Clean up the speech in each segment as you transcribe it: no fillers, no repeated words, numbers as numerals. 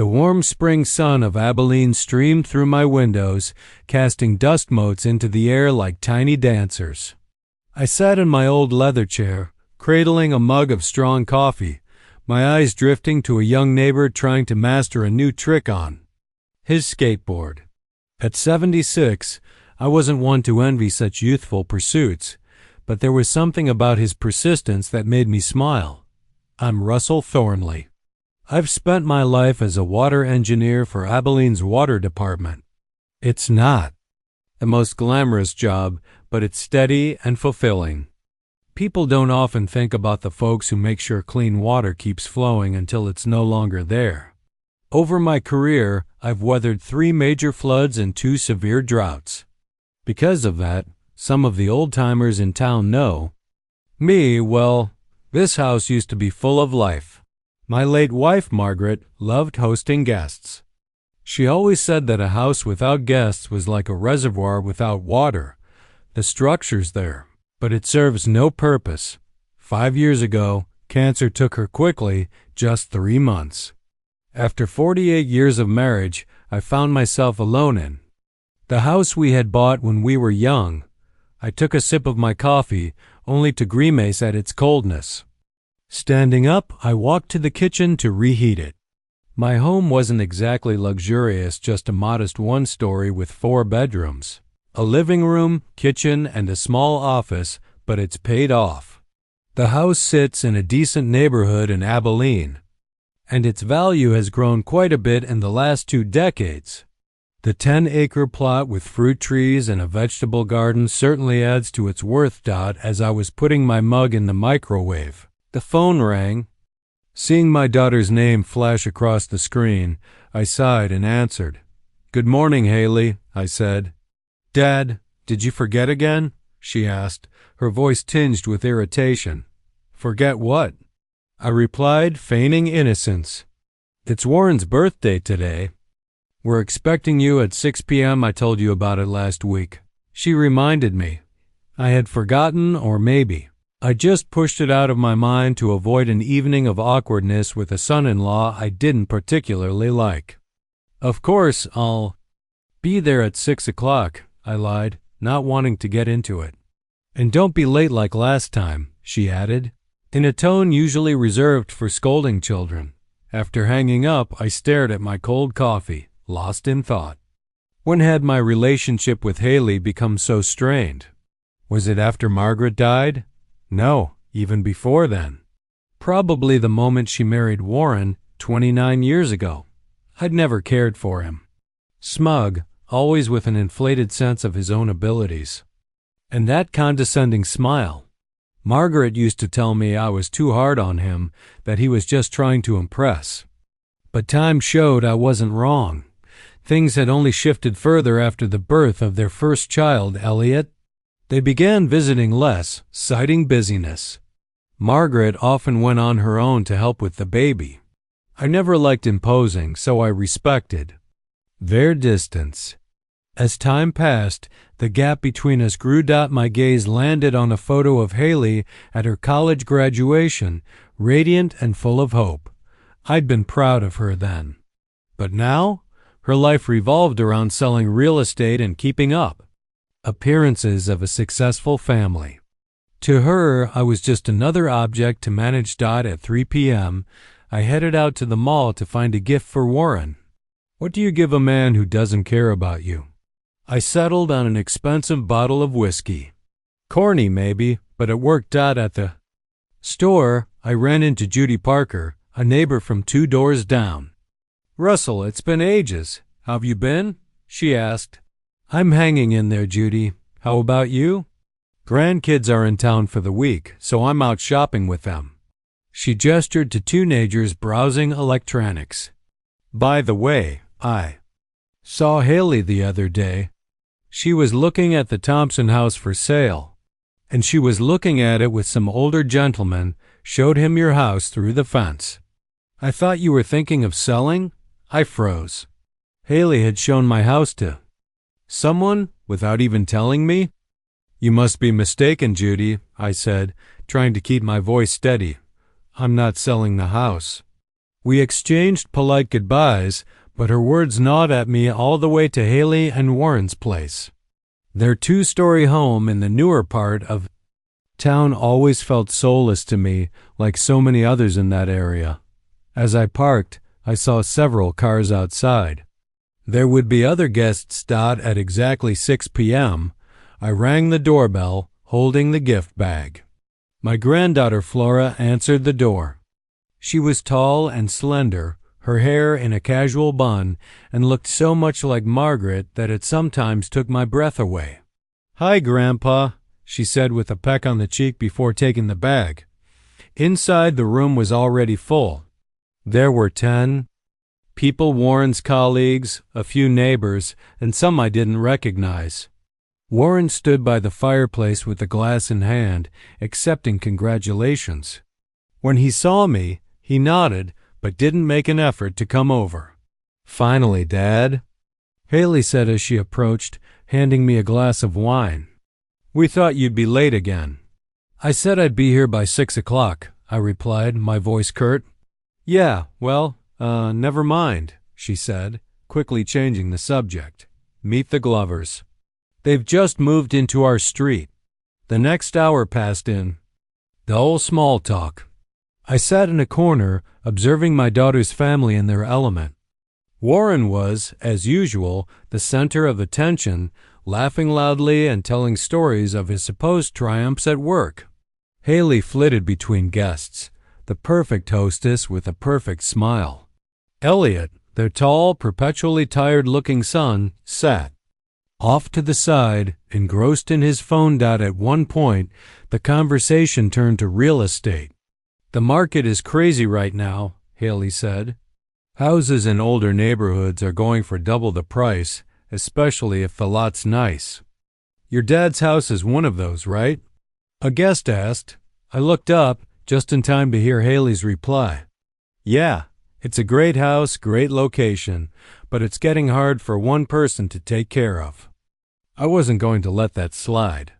The warm spring sun of Abilene streamed through my windows, casting dust motes into the air like tiny dancers. I sat in my old leather chair, cradling a mug of strong coffee, my eyes drifting to a young neighbor trying to master a new trick on his skateboard. At 76, I wasn't one to envy such youthful pursuits, but there was something about his persistence that made me smile. I'm Russell Thornley. I've spent my life as a water engineer for Abilene's water department. It's not the most glamorous job, but it's steady and fulfilling. People don't often think about the folks who make sure clean water keeps flowing until it's no longer there. Over my career, I've weathered 3 major floods and 2 severe droughts. Because of that, some of the old-timers in town know me. Well, this house used to be full of life. My late wife, Margaret, loved hosting guests. She always said that a house without guests was like a reservoir without water. The structure's there, but it serves no purpose. 5 years ago, cancer took her quickly, just 3 months. After 48 years of marriage, I found myself alone in the house we had bought when we were young. I took a sip of my coffee, only to grimace at its coldness. Standing up, I walked to the kitchen to reheat it. My home wasn't exactly luxurious, just a modest 1-story with 4 bedrooms, a living room, kitchen, and a small office, but it's paid off. The house sits in a decent neighborhood in Abilene, and its value has grown quite a bit in the last 2 decades. The 10-acre plot with fruit trees and a vegetable garden certainly adds to its worth. As I was putting my mug in the microwave, the phone rang. Seeing my daughter's name flash across the screen, I sighed and answered. "Good morning, Haley," I said. "Dad, did you forget again?" she asked, her voice tinged with irritation. "Forget what?" I replied, feigning innocence. "It's Warren's birthday today. We're expecting you at 6 p.m. I told you about it last week." She reminded me. I had forgotten, or maybe I just pushed it out of my mind to avoid an evening of awkwardness with a son-in-law I didn't particularly like. "Of course, I'll be there at 6 o'clock, I lied, not wanting to get into it. "And don't be late like last time," she added, in a tone usually reserved for scolding children. After hanging up, I stared at my cold coffee, lost in thought. When had my relationship with Haley become so strained? Was it after Margaret died? No, even before then. Probably the moment she married Warren 29 years ago. I'd never cared for him. Smug, always with an inflated sense of his own abilities. And that condescending smile. Margaret used to tell me I was too hard on him, that he was just trying to impress. But time showed I wasn't wrong. Things had only shifted further after the birth of their first child, Elliot. They began visiting less, citing busyness. Margaret often went on her own to help with the baby. I never liked imposing, so I respected their distance. As time passed, the gap between us grew. My gaze landed on a photo of Haley at her college graduation, radiant and full of hope. I'd been proud of her then. But now, her life revolved around selling real estate and keeping up appearances of a successful family. To her, I was just another object to manage. At 3 p.m., I headed out to the mall to find a gift for Warren. What do you give a man who doesn't care about you? I settled on an expensive bottle of whiskey. Corny, maybe, but it worked. At the store, I ran into Judy Parker, a neighbor from 2 doors down. "Russell, it's been ages. How've you been?" she asked. "I'm hanging in there, Judy. How about you?" "Grandkids are in town for the week, so I'm out shopping with them." She gestured to 2 teenagers browsing electronics. "By the way, I saw Haley the other day. She was looking at the Thompson house for sale, and she was looking at it with some older gentleman, showed him your house through the fence. I thought you were thinking of selling?" I froze. Haley had shown my house to someone without even telling me? "You must be mistaken, Judy," I said, trying to keep my voice steady. "I'm not selling the house." We exchanged polite goodbyes, but her words gnawed at me all the way to Haley and Warren's place. Their two-story home in the newer part of town always felt soulless to me, like so many others in that area. As I parked, I saw several cars outside. There would be other guests at exactly 6 p.m. I rang the doorbell, holding the gift bag. My granddaughter Flora answered the door. She was tall and slender, her hair in a casual bun, and looked so much like Margaret that it sometimes took my breath away. "Hi, Grandpa," she said with a peck on the cheek before taking the bag. Inside, the room was already full. There were 10 people, Warren's colleagues, a few neighbors, and some I didn't recognize. Warren stood by the fireplace with the glass in hand, accepting congratulations. When he saw me, he nodded, but didn't make an effort to come over. "Finally, Dad," Haley said as she approached, handing me a glass of wine. "We thought you'd be late again." "I said I'd be here by 6 o'clock, I replied, my voice curt. "Yeah, well, never mind," she said, quickly changing the subject. "Meet the Glovers. They've just moved into our street." The next hour passed in dull small talk. I sat in a corner, observing my daughter's family in their element. Warren was, as usual, the center of attention, laughing loudly and telling stories of his supposed triumphs at work. Haley flitted between guests, the perfect hostess with a perfect smile. Elliot, their tall, perpetually tired-looking son, sat off to the side, engrossed in his phone. At one point, the conversation turned to real estate. "The market is crazy right now," Haley said. "Houses in older neighborhoods are going for double the price, especially if the lot's nice. Your dad's house is one of those, right?" a guest asked. I looked up, just in time to hear Haley's reply. "Yeah, it's a great house, great location, but it's getting hard for one person to take care of." I wasn't going to let that slide.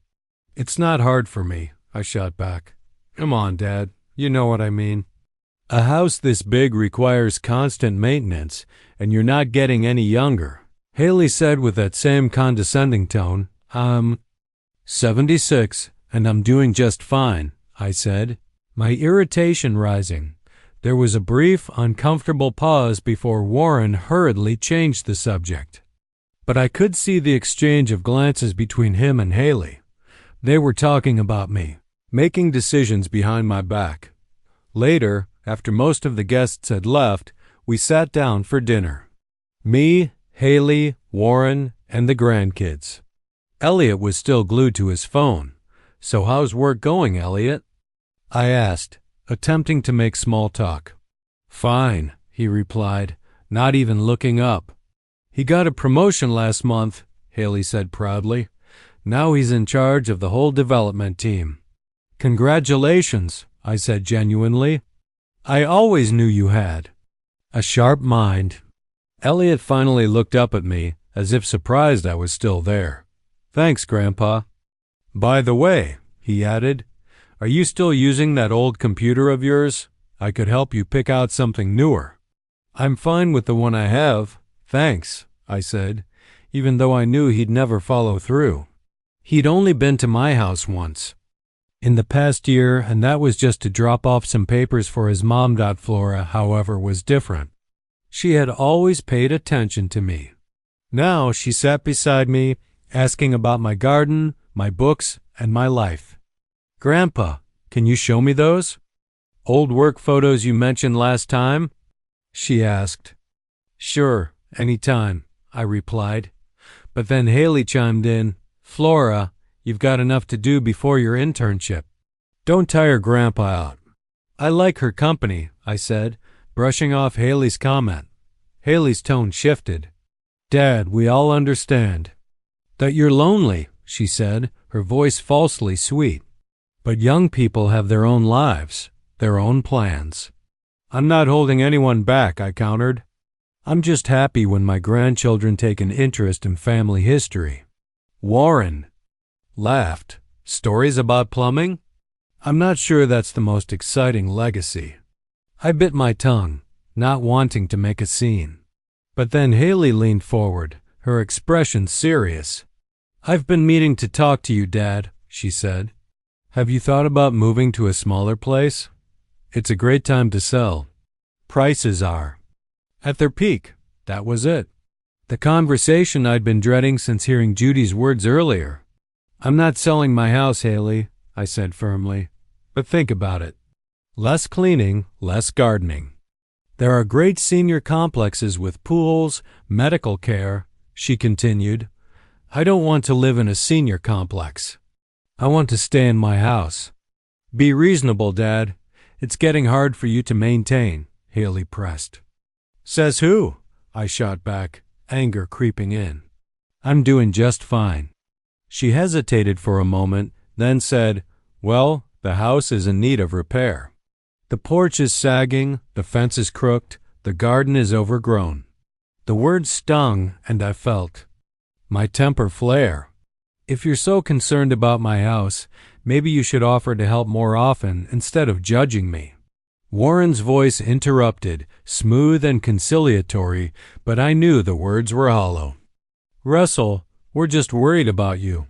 "It's not hard for me," I shot back. "Come on, Dad, you know what I mean. A house this big requires constant maintenance, and you're not getting any younger." Haley said with that same condescending tone, "I'm 76, and I'm doing just fine," I said, my irritation rising. There was a brief, uncomfortable pause before Warren hurriedly changed the subject. But I could see the exchange of glances between him and Haley. They were talking about me, making decisions behind my back. Later, after most of the guests had left, we sat down for dinner. Me, Haley, Warren, and the grandkids. Elliot was still glued to his phone. "So how's work going, Elliot?" I asked, attempting to make small talk. "Fine," he replied, not even looking up. "He got a promotion last month," Haley said proudly. "Now he's in charge of the whole development team." "Congratulations," I said genuinely. "I always knew you had a sharp mind." Elliot finally looked up at me, as if surprised I was still there. "Thanks, Grandpa. By the way," he added, "are you still using that old computer of yours? I could help you pick out something newer." "I'm fine with the one I have, thanks," I said, even though I knew he'd never follow through. He'd only been to my house once in the past year, and that was just to drop off some papers for his mom. Flora, however, was different. She had always paid attention to me. Now she sat beside me, asking about my garden, my books, and my life. "Grandpa, can you show me those old work photos you mentioned last time?" she asked. "Sure, anytime," I replied. But then Haley chimed in, "Flora, you've got enough to do before your internship. Don't tire Grandpa out." "I like her company," I said, brushing off Haley's comment. Haley's tone shifted. "Dad, we all understand that you're lonely," she said, her voice falsely sweet. "But young people have their own lives, their own plans." "I'm not holding anyone back," I countered. "I'm just happy when my grandchildren take an interest in family history." Warren laughed. "Stories about plumbing? I'm not sure that's the most exciting legacy." I bit my tongue. not wanting to make a scene. But then Haley leaned forward, her expression serious. "I've been meaning to talk to you, Dad," she said. "Have you thought about moving to a smaller place? It's a great time to sell. Prices are at their peak." That was it. The conversation I'd been dreading since hearing Judy's words earlier. "I'm not selling my house, Haley," I said firmly. "But think about it. Less cleaning, less gardening. There are great senior complexes with pools, medical care," she continued. "I don't want to live in a senior complex. I want to stay in my house." "Be reasonable, Dad. It's getting hard for you to maintain," Haley pressed. "Says who?" I shot back, anger creeping in. "I'm doing just fine." She hesitated for a moment, then said, "Well, the house is in need of repair. The porch is sagging, the fence is crooked, the garden is overgrown." The words stung, and I felt my temper flare. "If you're so concerned about my house, maybe you should offer to help more often instead of judging me." Warren's voice interrupted, smooth and conciliatory, but I knew the words were hollow. "Russell, we're just worried about you.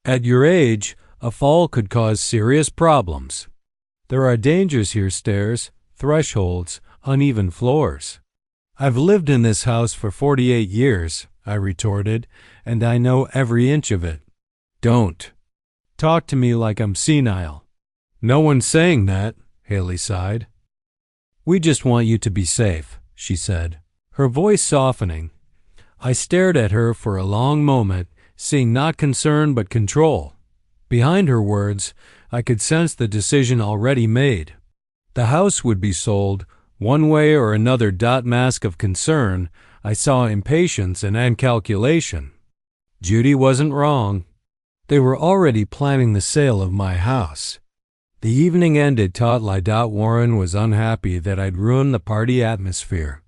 At your age, a fall could cause serious problems. There are dangers here: stairs, thresholds, uneven floors." "I've lived in this house for 48 years, I retorted, "and I know every inch of it." "Don't talk to me like I'm senile." "No one's saying that," Haley sighed. "We just want you to be safe," she said, her voice softening. I stared at her for a long moment, seeing not concern but control. Behind her words, I could sense the decision already made. The house would be sold, one way or another. Mask of concern, I saw impatience and calculation. Judy wasn't wrong. They were already planning the sale of my house. The evening ended tautly. Warren was unhappy that I'd ruined the party atmosphere.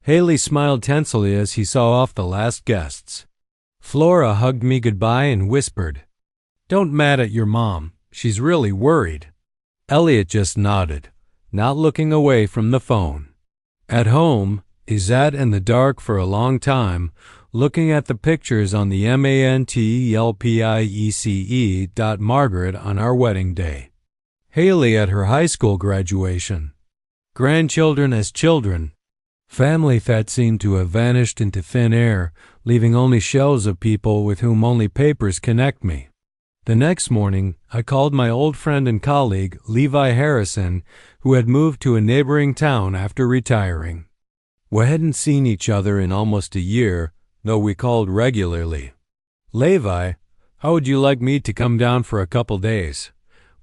Haley smiled tensely as he saw off the last guests. Flora hugged me goodbye and whispered, "Don't mad at your mom. She's really worried." Elliot just nodded, not looking away from the phone. At home, I sat in the dark for a long time, looking at the pictures on the mantelpiece. Margaret on our wedding day. Haley at her high school graduation. Grandchildren as children. Family that seemed to have vanished into thin air, leaving only shells of people with whom only papers connect me. The next morning, I called my old friend and colleague, Levi Harrison, who had moved to a neighboring town after retiring. We hadn't seen each other in almost a year, though we called regularly. "Levi, how would you like me to come down for a couple days?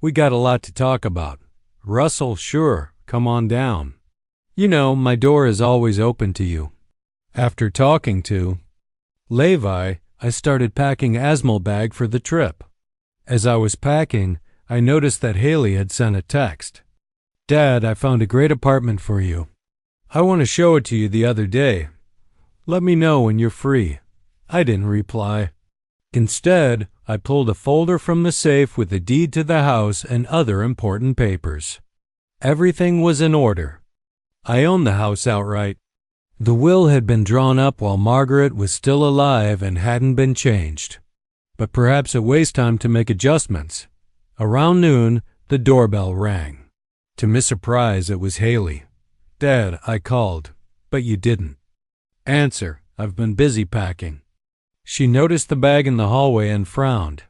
We got a lot to talk about." "Russell, sure, come on down. You know, my door is always open to you." After talking to Levi, I started packing Asmol bag for the trip. As I was packing, I noticed that Haley had sent a text. "Dad, I found a great apartment for you. I want to show it to you the other day. Let me know when you're free." I didn't reply. Instead, I pulled a folder from the safe with the deed to the house and other important papers. Everything was in order. I owned the house outright. The will had been drawn up while Margaret was still alive and hadn't been changed. But perhaps it was time to make adjustments. Around noon, the doorbell rang. To my surprise, it was Haley. "Dad," I called, "but you didn't answer. I've been busy packing." She noticed the bag in the hallway and frowned.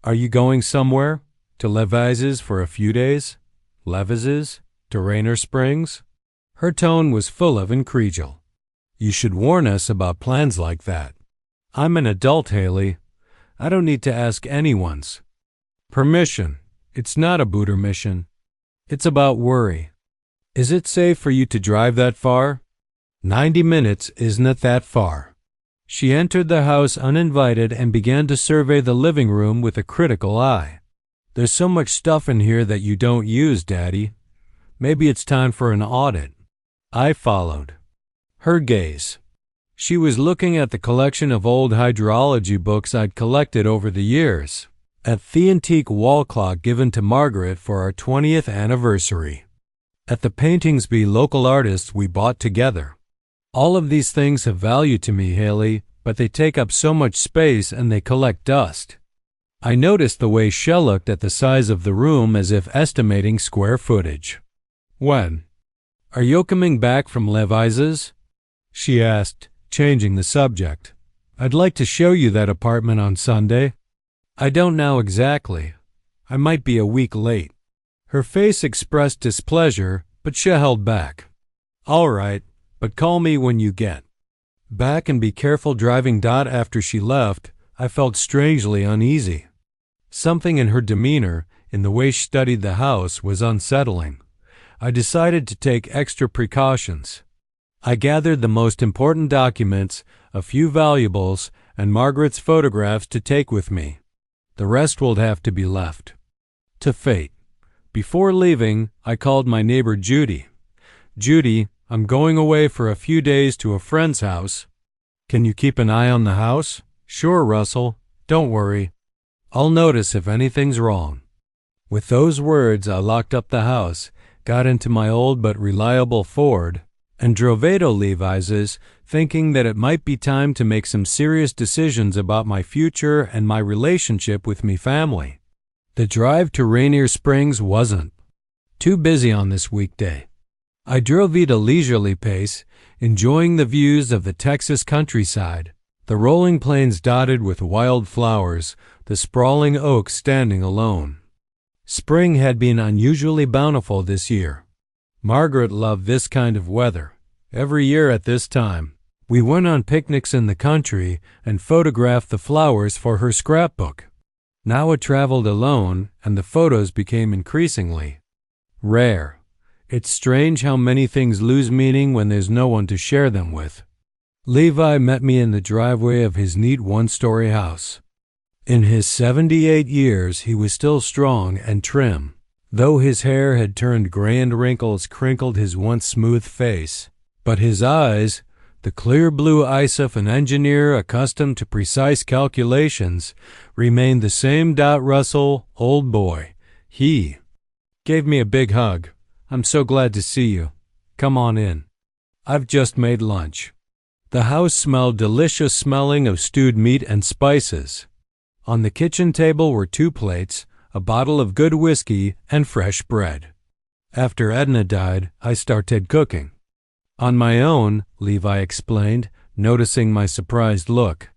"Are you going somewhere? To Levi's for a few days?" "Levi's? To Rainer Springs?" Her tone was full of incredulity. "You should warn us about plans like that." "I'm an adult, Haley. I don't need to ask anyone's permission. It's not a booter mission. It's about worry. Is it safe for you to drive that far?" 90 minutes isn't that far." She entered the house uninvited and began to survey the living room with a critical eye. "There's so much stuff in here that you don't use, Daddy. Maybe it's time for an audit." I followed her gaze. She was looking at the collection of old hydrology books I'd collected over the years, at the antique wall clock given to Margaret for our 20th anniversary. At the paintings by local artists we bought together. All of these things have value to me, Haley, but they take up so much space and they collect dust. I noticed the way Shell looked at the size of the room as if estimating square footage. When? Are you coming back from Levi's? She asked, changing the subject. I'd like to show you that apartment on Sunday. I don't know exactly. I might be a week late. Her face expressed displeasure, but she held back. All right, but call me when you get back and be careful driving. After she left, I felt strangely uneasy. Something in her demeanor, in the way she studied the house, was unsettling. I decided to take extra precautions. I gathered the most important documents, a few valuables, and Margaret's photographs to take with me. The rest would have to be left to fate. Before leaving, I called my neighbor Judy. Judy, I'm going away for a few days to a friend's house. Can you keep an eye on the house? Sure, Russell. Don't worry. I'll notice if anything's wrong. With those words, I locked up the house, got into my old but reliable Ford, and drove to Levi's, thinking that it might be time to make some serious decisions about my future and my relationship with me family. The drive to Rainier Springs wasn't too busy on this weekday. I drove at a leisurely pace, enjoying the views of the Texas countryside, the rolling plains dotted with wild flowers, the sprawling oaks standing alone. Spring had been unusually bountiful this year. Margaret loved this kind of weather. Every year at this time, we went on picnics in the country and photographed the flowers for her scrapbook. Now I traveled alone, and the photos became increasingly rare. It's strange how many things lose meaning when there's no one to share them with. Levi met me in the driveway of his neat one-story house. In his 78 years, he was still strong and trim, though his hair had turned gray and wrinkles crinkled his once smooth face. But his eyes, the clear blue eyes of an engineer accustomed to precise calculations, remained the same. Russell, old boy, he gave me a big hug. I'm so glad to see you. Come on in. I've just made lunch. The house smelled delicious, smelling of stewed meat and spices. On the kitchen table were 2 plates, a bottle of good whiskey, and fresh bread. After Edna died, I started cooking. On my own, Levi explained, noticing my surprised look.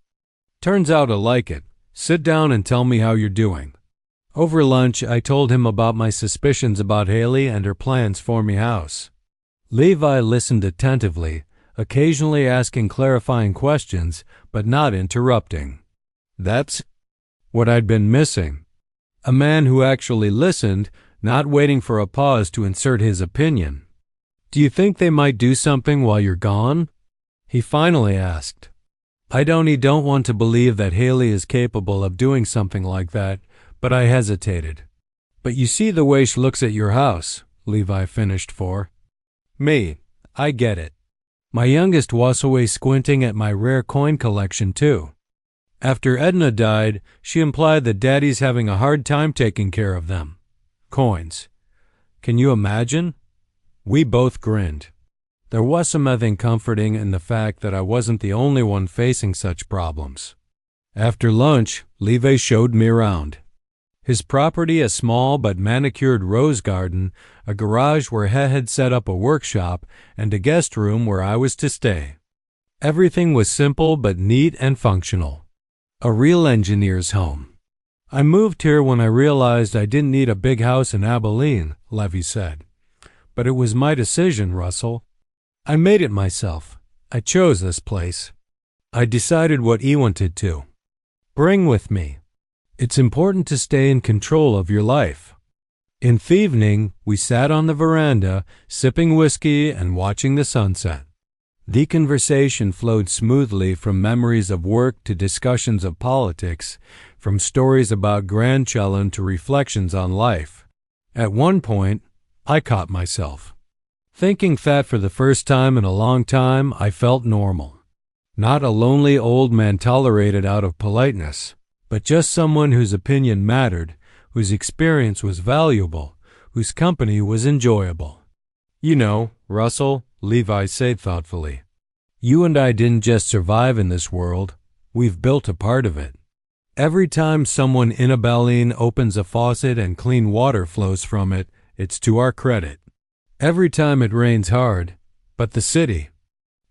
Turns out I like it. Sit down and tell me how you're doing. Over lunch, I told him about my suspicions about Haley and her plans for me house. Levi listened attentively, occasionally asking clarifying questions, but not interrupting. That's what I'd been missing. A man who actually listened, not waiting for a pause to insert his opinion. Do you think they might do something while you're gone? He finally asked. I don't want to believe that Haley is capable of doing something like that, but I hesitated. But you see the way she looks at your house, Levi finished for me. I get it. My youngest was away squinting at my rare coin collection too. After Edna died, she implied that Daddy's having a hard time taking care of them. Coins. Can you imagine? We both grinned. There was something comforting in the fact that I wasn't the only one facing such problems. After lunch, Levi showed me around. His property, a small but manicured rose garden, a garage where he had set up a workshop, and a guest room where I was to stay. Everything was simple but neat and functional. A real engineer's home. I moved here when I realized I didn't need a big house in Abilene, Levy said. But it was my decision, Russell. I made it myself. I chose this place. I decided what he wanted to bring with me. It's important to stay in control of your life. In the evening, we sat on the veranda, sipping whiskey and watching the sunset. The conversation flowed smoothly from memories of work to discussions of politics, from stories about grandchildren to reflections on life. At one point, I caught myself thinking that for the first time in a long time, I felt normal. Not a lonely old man tolerated out of politeness, but just someone whose opinion mattered, whose experience was valuable, whose company was enjoyable. You know, Russell, Levi said thoughtfully. You and I didn't just survive in this world, we've built a part of it. Every time someone in Abilene opens a faucet and clean water flows from it, it's to our credit. Every time it rains hard, but the city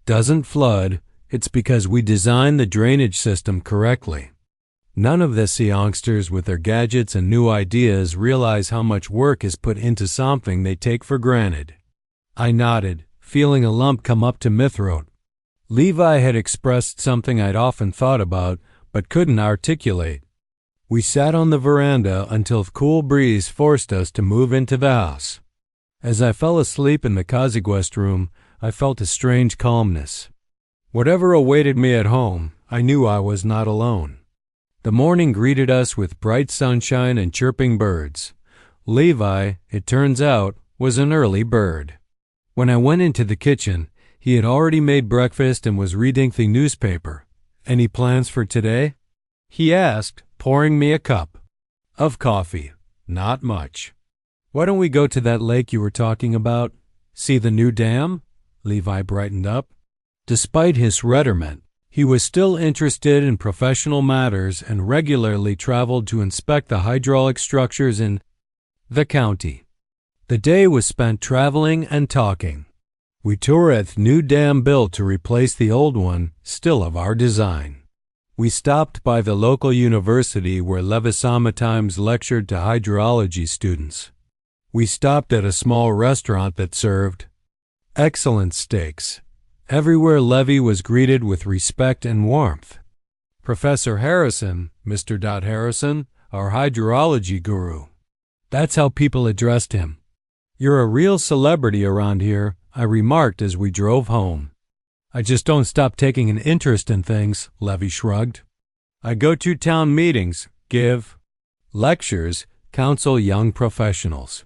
doesn't flood, it's because we designed the drainage system correctly. None of the youngsters with their gadgets and new ideas realize how much work is put into something they take for granted. I nodded, feeling a lump come up to my throat. Levi had expressed something I'd often thought about, but couldn't articulate. We sat on the veranda until a cool breeze forced us to move into the house. As I fell asleep in the Kaziguest room, I felt a strange calmness. Whatever awaited me at home, I knew I was not alone. The morning greeted us with bright sunshine and chirping birds. Levi, it turns out, was an early bird. When I went into the kitchen, he had already made breakfast and was reading the newspaper. Any plans for today? He asked, pouring me a cup of coffee. Not much. Why don't we go to that lake you were talking about? See the new dam? Levi brightened up. Despite his retirement, he was still interested in professional matters and regularly traveled to inspect the hydraulic structures in the county. The day was spent traveling and talking. We toured the new dam built to replace the old one, still of our design. We stopped by the local university where Levisama Times lectured to hydrology students. We stopped at a small restaurant that served excellent steaks. Everywhere Levy was greeted with respect and warmth. Professor Harrison, Mr. Harrison, our hydrology guru. That's how people addressed him. You're a real celebrity around here, I remarked as we drove home. I just don't stop taking an interest in things, Levy shrugged. I go to town meetings, give lectures, counsel young professionals.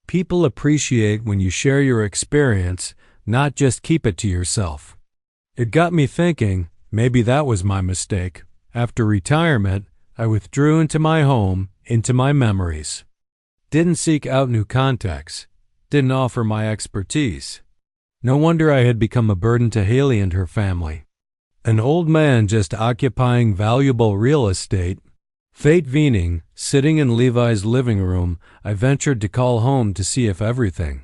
People appreciate when you share your experience, not just keep it to yourself. It got me thinking, maybe that was my mistake. After retirement, I withdrew into my home, into my memories. Didn't seek out new contacts. Didn't offer my expertise. No wonder I had become a burden to Haley and her family. An old man just occupying valuable real estate. Fate vening, sitting in Levi's living room, I ventured to call home to see if everything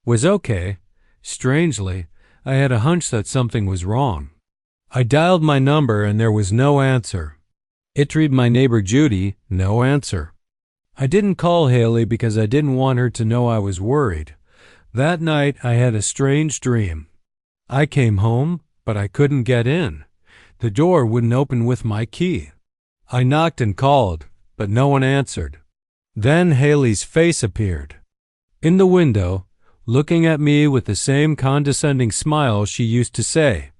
was okay. Strangely, I had a hunch that something was wrong. I dialed my number and there was no answer. I tried my neighbor Judy, no answer. I didn't call Haley because I didn't want her to know I was worried. That night I had a strange dream. I came home, but I couldn't get in. The door wouldn't open with my key. I knocked and called, but no one answered. Then Haley's face appeared. In the window, looking at me with the same condescending smile she used to say,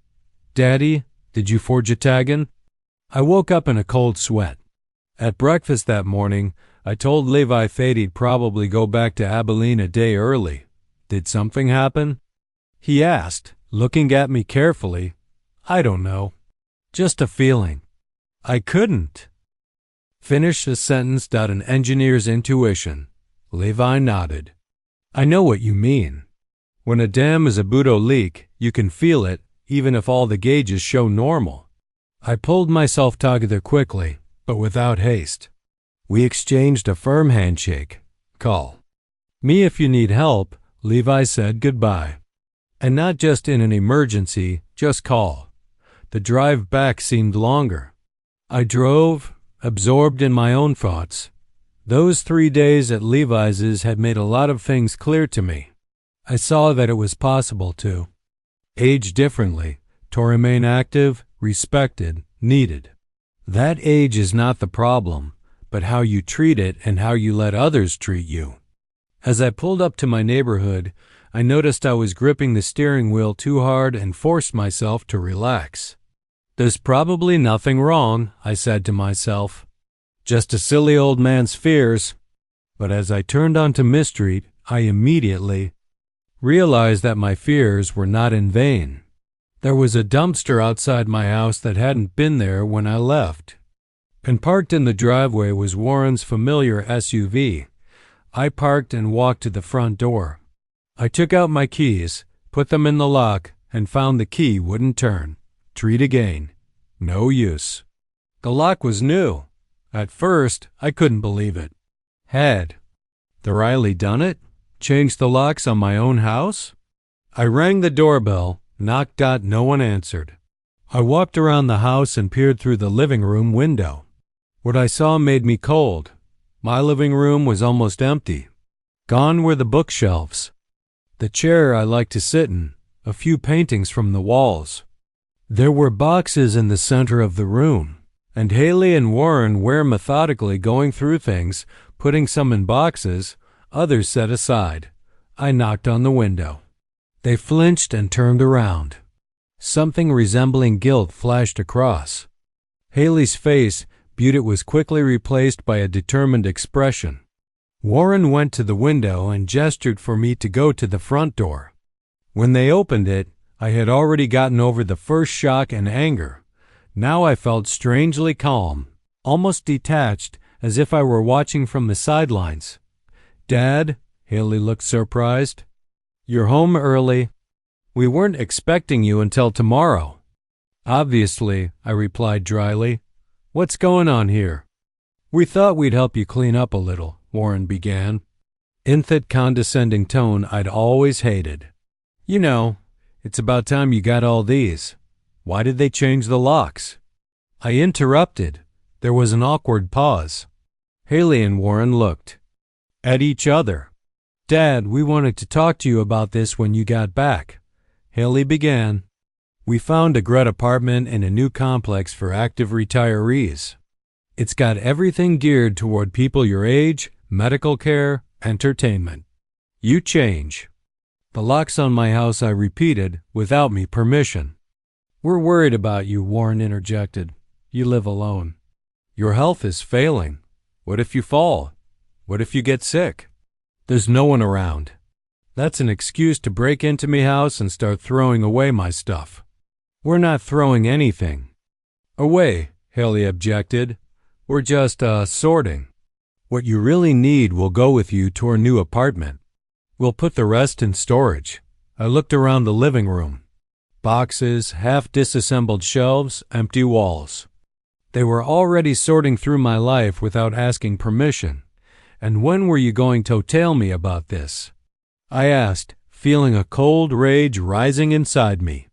"Daddy, did you forge a taggin?" I woke up in a cold sweat. At breakfast that morning, I told Levi Fade'd probably go back to Abilene a day early. Did something happen? He asked, looking at me carefully. I don't know. Just a feeling. I couldn't finish a sentence without an engineer's intuition. Levi nodded. I know what you mean. When a dam is a buto leak, you can feel it, even if all the gauges show normal. I pulled myself together quickly, but without haste. We exchanged a firm handshake. Call me if you need help, Levi said goodbye. And not just in an emergency, just call. The drive back seemed longer. I drove, absorbed in my own thoughts. Those 3 days at Levi's had made a lot of things clear to me. I saw that it was possible to age differently, to remain active, respected, needed. That age is not the problem, but how you treat it and how you let others treat you. As I pulled up to my neighborhood, I noticed I was gripping the steering wheel too hard and forced myself to relax. There's probably nothing wrong, I said to myself. Just a silly old man's fears. But as I turned onto Miss Street, I immediately realized that my fears were not in vain. There was a dumpster outside my house that hadn't been there when I left. And parked in the driveway was Warren's familiar SUV. I parked and walked to the front door. I took out my keys, put them in the lock, and found the key wouldn't turn. Tried again. No use. The lock was new. At first, I couldn't believe it. Had the Riley done it? Changed the locks on my own house? I rang the doorbell, knocked. No one answered. I walked around the house and peered through the living room window. What I saw made me cold. My living room was almost empty. Gone were the bookshelves, the chair I liked to sit in, a few paintings from the walls. There were boxes in the center of the room, and Haley and Warren were methodically going through things, putting some in boxes, others set aside. I knocked on the window. They flinched and turned around. Something resembling guilt flashed across Haley's face, but it was quickly replaced by a determined expression. Warren went to the window and gestured for me to go to the front door. When they opened it, I had already gotten over the first shock and anger. Now I felt strangely calm, almost detached, as if I were watching from the sidelines. "Dad," Haley looked surprised. "You're home early. We weren't expecting you until tomorrow." "Obviously," I replied dryly. "What's going on here?" "We thought we'd help you clean up a little," Warren began, in that condescending tone I'd always hated. "You know, it's about time you got all these. Why did they change the locks?" I interrupted. There was an awkward pause. Haley and Warren looked at each other. "Dad, we wanted to talk to you about this when you got back," Haley began. "We found a great apartment in a new complex for active retirees. It's got everything geared toward people your age, medical care, entertainment. You change." "The lock's on my house," I repeated, without me permission. "We're worried about you," Warren interjected. "You live alone. Your health is failing. What if you fall? What if you get sick? There's no one around. That's an excuse to break into me house and start throwing away my stuff." "We're not throwing anything away," Haley objected. "We're just, sorting. What you really need will go with you to our new apartment. We'll put the rest in storage." I looked around the living room. Boxes, half-disassembled shelves, empty walls. They were already sorting through my life without asking permission. "And when were you going to tell me about this?" I asked, feeling a cold rage rising inside me.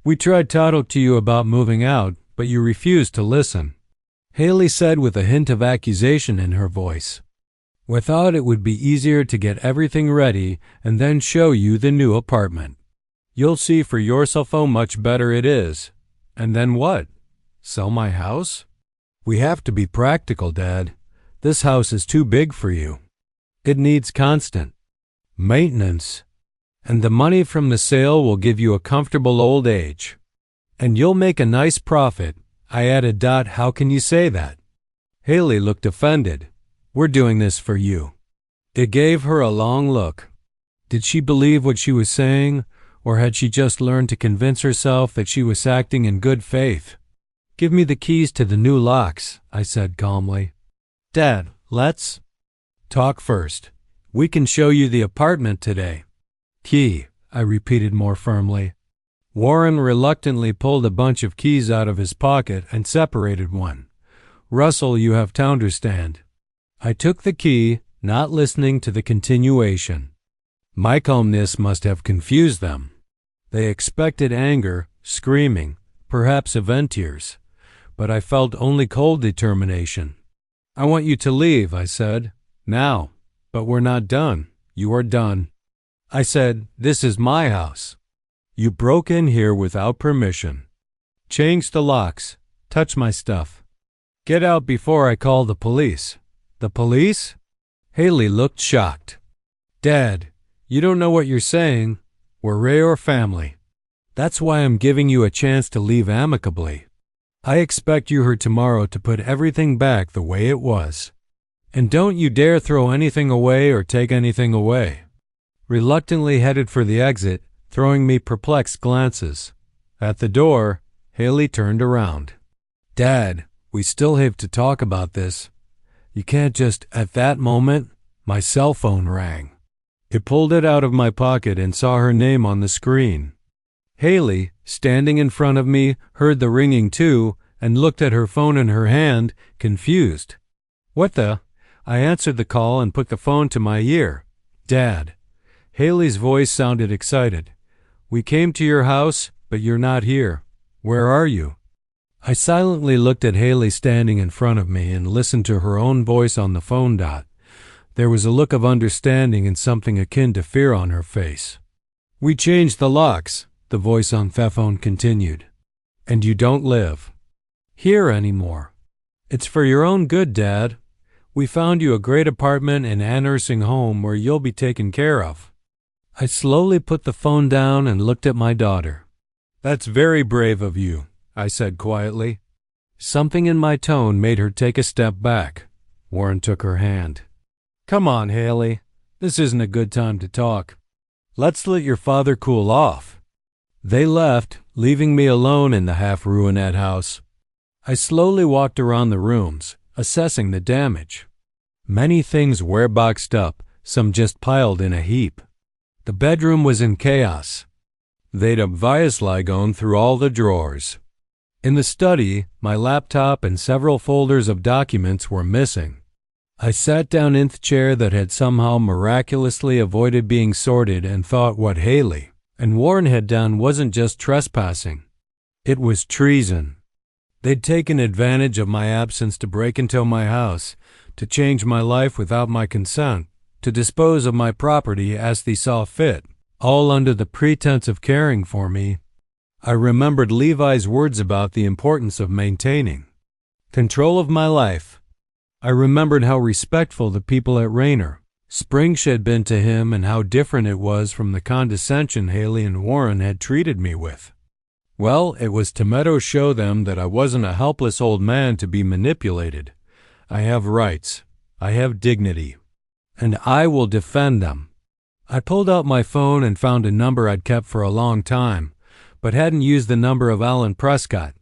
"We tried to talk to you about moving out, but you refused to listen," Haley said with a hint of accusation in her voice. "We thought it would be easier to get everything ready and then show you the new apartment. You'll see for yourself how much better it is." "And then what? Sell my house?" "We have to be practical, Dad. This house is too big for you. It needs constant maintenance, and the money from the sale will give you a comfortable old age. And you'll make a nice profit," I added. "How can you say that?" Haley looked offended. "We're doing this for you." It gave her a long look. Did she believe what she was saying, or had she just learned to convince herself that she was acting in good faith? "Give me the keys to the new locks," I said calmly. "Dad, let's talk first. We can show you the apartment today." "Key," I repeated more firmly. Warren reluctantly pulled a bunch of keys out of his pocket and separated one. "Russell, you have to understand." I took the key, not listening to the continuation. My calmness must have confused them. They expected anger, screaming, perhaps event tears, but I felt only cold determination. "I want you to leave," I said. "Now." "But we're not done." "You are done." I said, "This is my house. You broke in here without permission. Changed the locks. Touch my stuff. Get out before I call the police." "The police?" Haley looked shocked. "Dad, you don't know what you're saying. We're your family. That's why I'm giving you a chance to leave amicably. I expect you here tomorrow to put everything back the way it was. And don't you dare throw anything away or take anything away." Reluctantly headed for the exit, throwing me perplexed glances. At the door, Haley turned around. "Dad, we still have to talk about this. You can't just..." At that moment, my cell phone rang. I pulled it out of my pocket and saw her name on the screen. Haley, standing in front of me, heard the ringing too and looked at her phone in her hand, confused. "What the?" I answered the call and put the phone to my ear. "Dad." Haley's voice sounded excited. "We came to your house, but you're not here. Where are you?" I silently looked at Haley standing in front of me and listened to her own voice on the phone dot. There was a look of understanding and something akin to fear on her face. "We changed the locks," the voice on the phone continued. "And you don't live here anymore. It's for your own good, Dad. We found you a great apartment and a nursing home where you'll be taken care of." I slowly put the phone down and looked at my daughter. "That's very brave of you," I said quietly. Something in my tone made her take a step back. Warren took her hand. "Come on, Haley. This isn't a good time to talk. Let's let your father cool off." They left, leaving me alone in the half-ruined house. I slowly walked around the rooms, assessing the damage. Many things were boxed up, some just piled in a heap. The bedroom was in chaos. They'd obviously gone through all the drawers. In the study, my laptop and several folders of documents were missing. I sat down in the chair that had somehow miraculously avoided being sorted and thought what Haley and Warren had done wasn't just trespassing. It was treason. They'd taken advantage of my absence to break into my house, to change my life without my consent, to dispose of my property as they saw fit, all under the pretense of caring for me. I remembered Levi's words about the importance of maintaining control of my life. I remembered how respectful the people at Rayner Springs had been to him and how different it was from the condescension Haley and Warren had treated me with. Well, it was to show them that I wasn't a helpless old man to be manipulated. I have rights. I have dignity. And I will defend them. I pulled out my phone and found a number I'd kept for a long time, but hadn't used the number of Alan Prescott,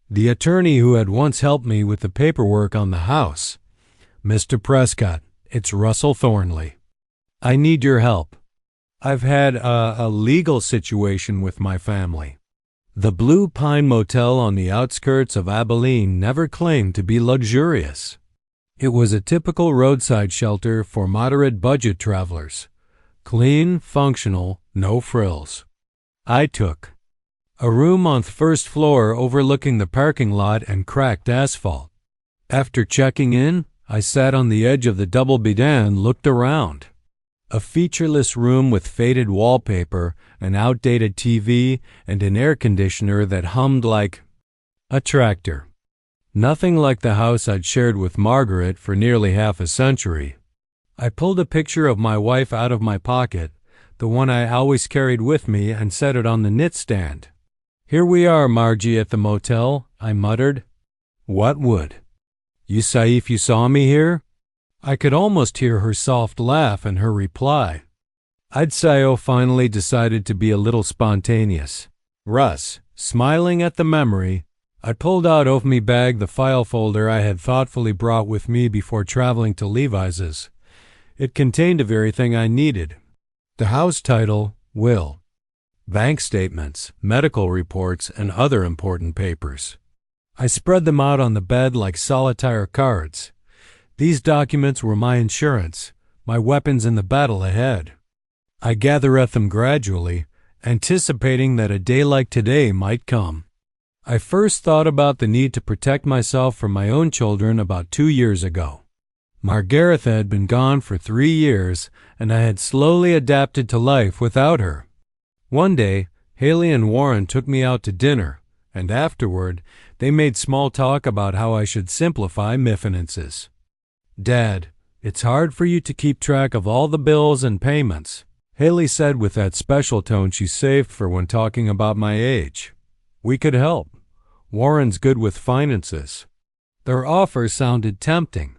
the attorney who had once helped me with the paperwork on the house. "Mr. Prescott, it's Russell Thornley. I need your help. I've had a legal situation with my family." The Blue Pine Motel on the outskirts of Abilene never claimed to be luxurious. It was a typical roadside shelter for moderate budget travelers. Clean, functional, no frills. I took a room on the first floor overlooking the parking lot and cracked asphalt. After checking in, I sat on the edge of the double bed and looked around. A featureless room with faded wallpaper, an outdated TV, and an air conditioner that hummed like a tractor. Nothing like the house I'd shared with Margaret for nearly half a century. I pulled a picture of my wife out of my pocket, the one I always carried with me, and set it on the knitstand. "Here we are, Margie, at the motel," I muttered. "What would? You say if you saw me here?" I could almost hear her soft laugh and her reply. I'd say finally decided to be a little spontaneous. "Russ," smiling at the memory, I pulled out of me bag the file folder I had thoughtfully brought with me before traveling to Levi's. It contained everything I needed. The house title, will, bank statements, medical reports, and other important papers. I spread them out on the bed like solitaire cards. These documents were my insurance, my weapons in the battle ahead. I gathered at them gradually, anticipating that a day like today might come. I first thought about the need to protect myself from my own children about 2 years ago. Margaret had been gone for 3 years, and I had slowly adapted to life without her. One day, Haley and Warren took me out to dinner, and afterward, they made small talk about how I should simplify my finances. "Dad, it's hard for you to keep track of all the bills and payments," Haley said with that special tone she saved for when talking about my age. "We could help. Warren's good with finances." Their offer sounded tempting.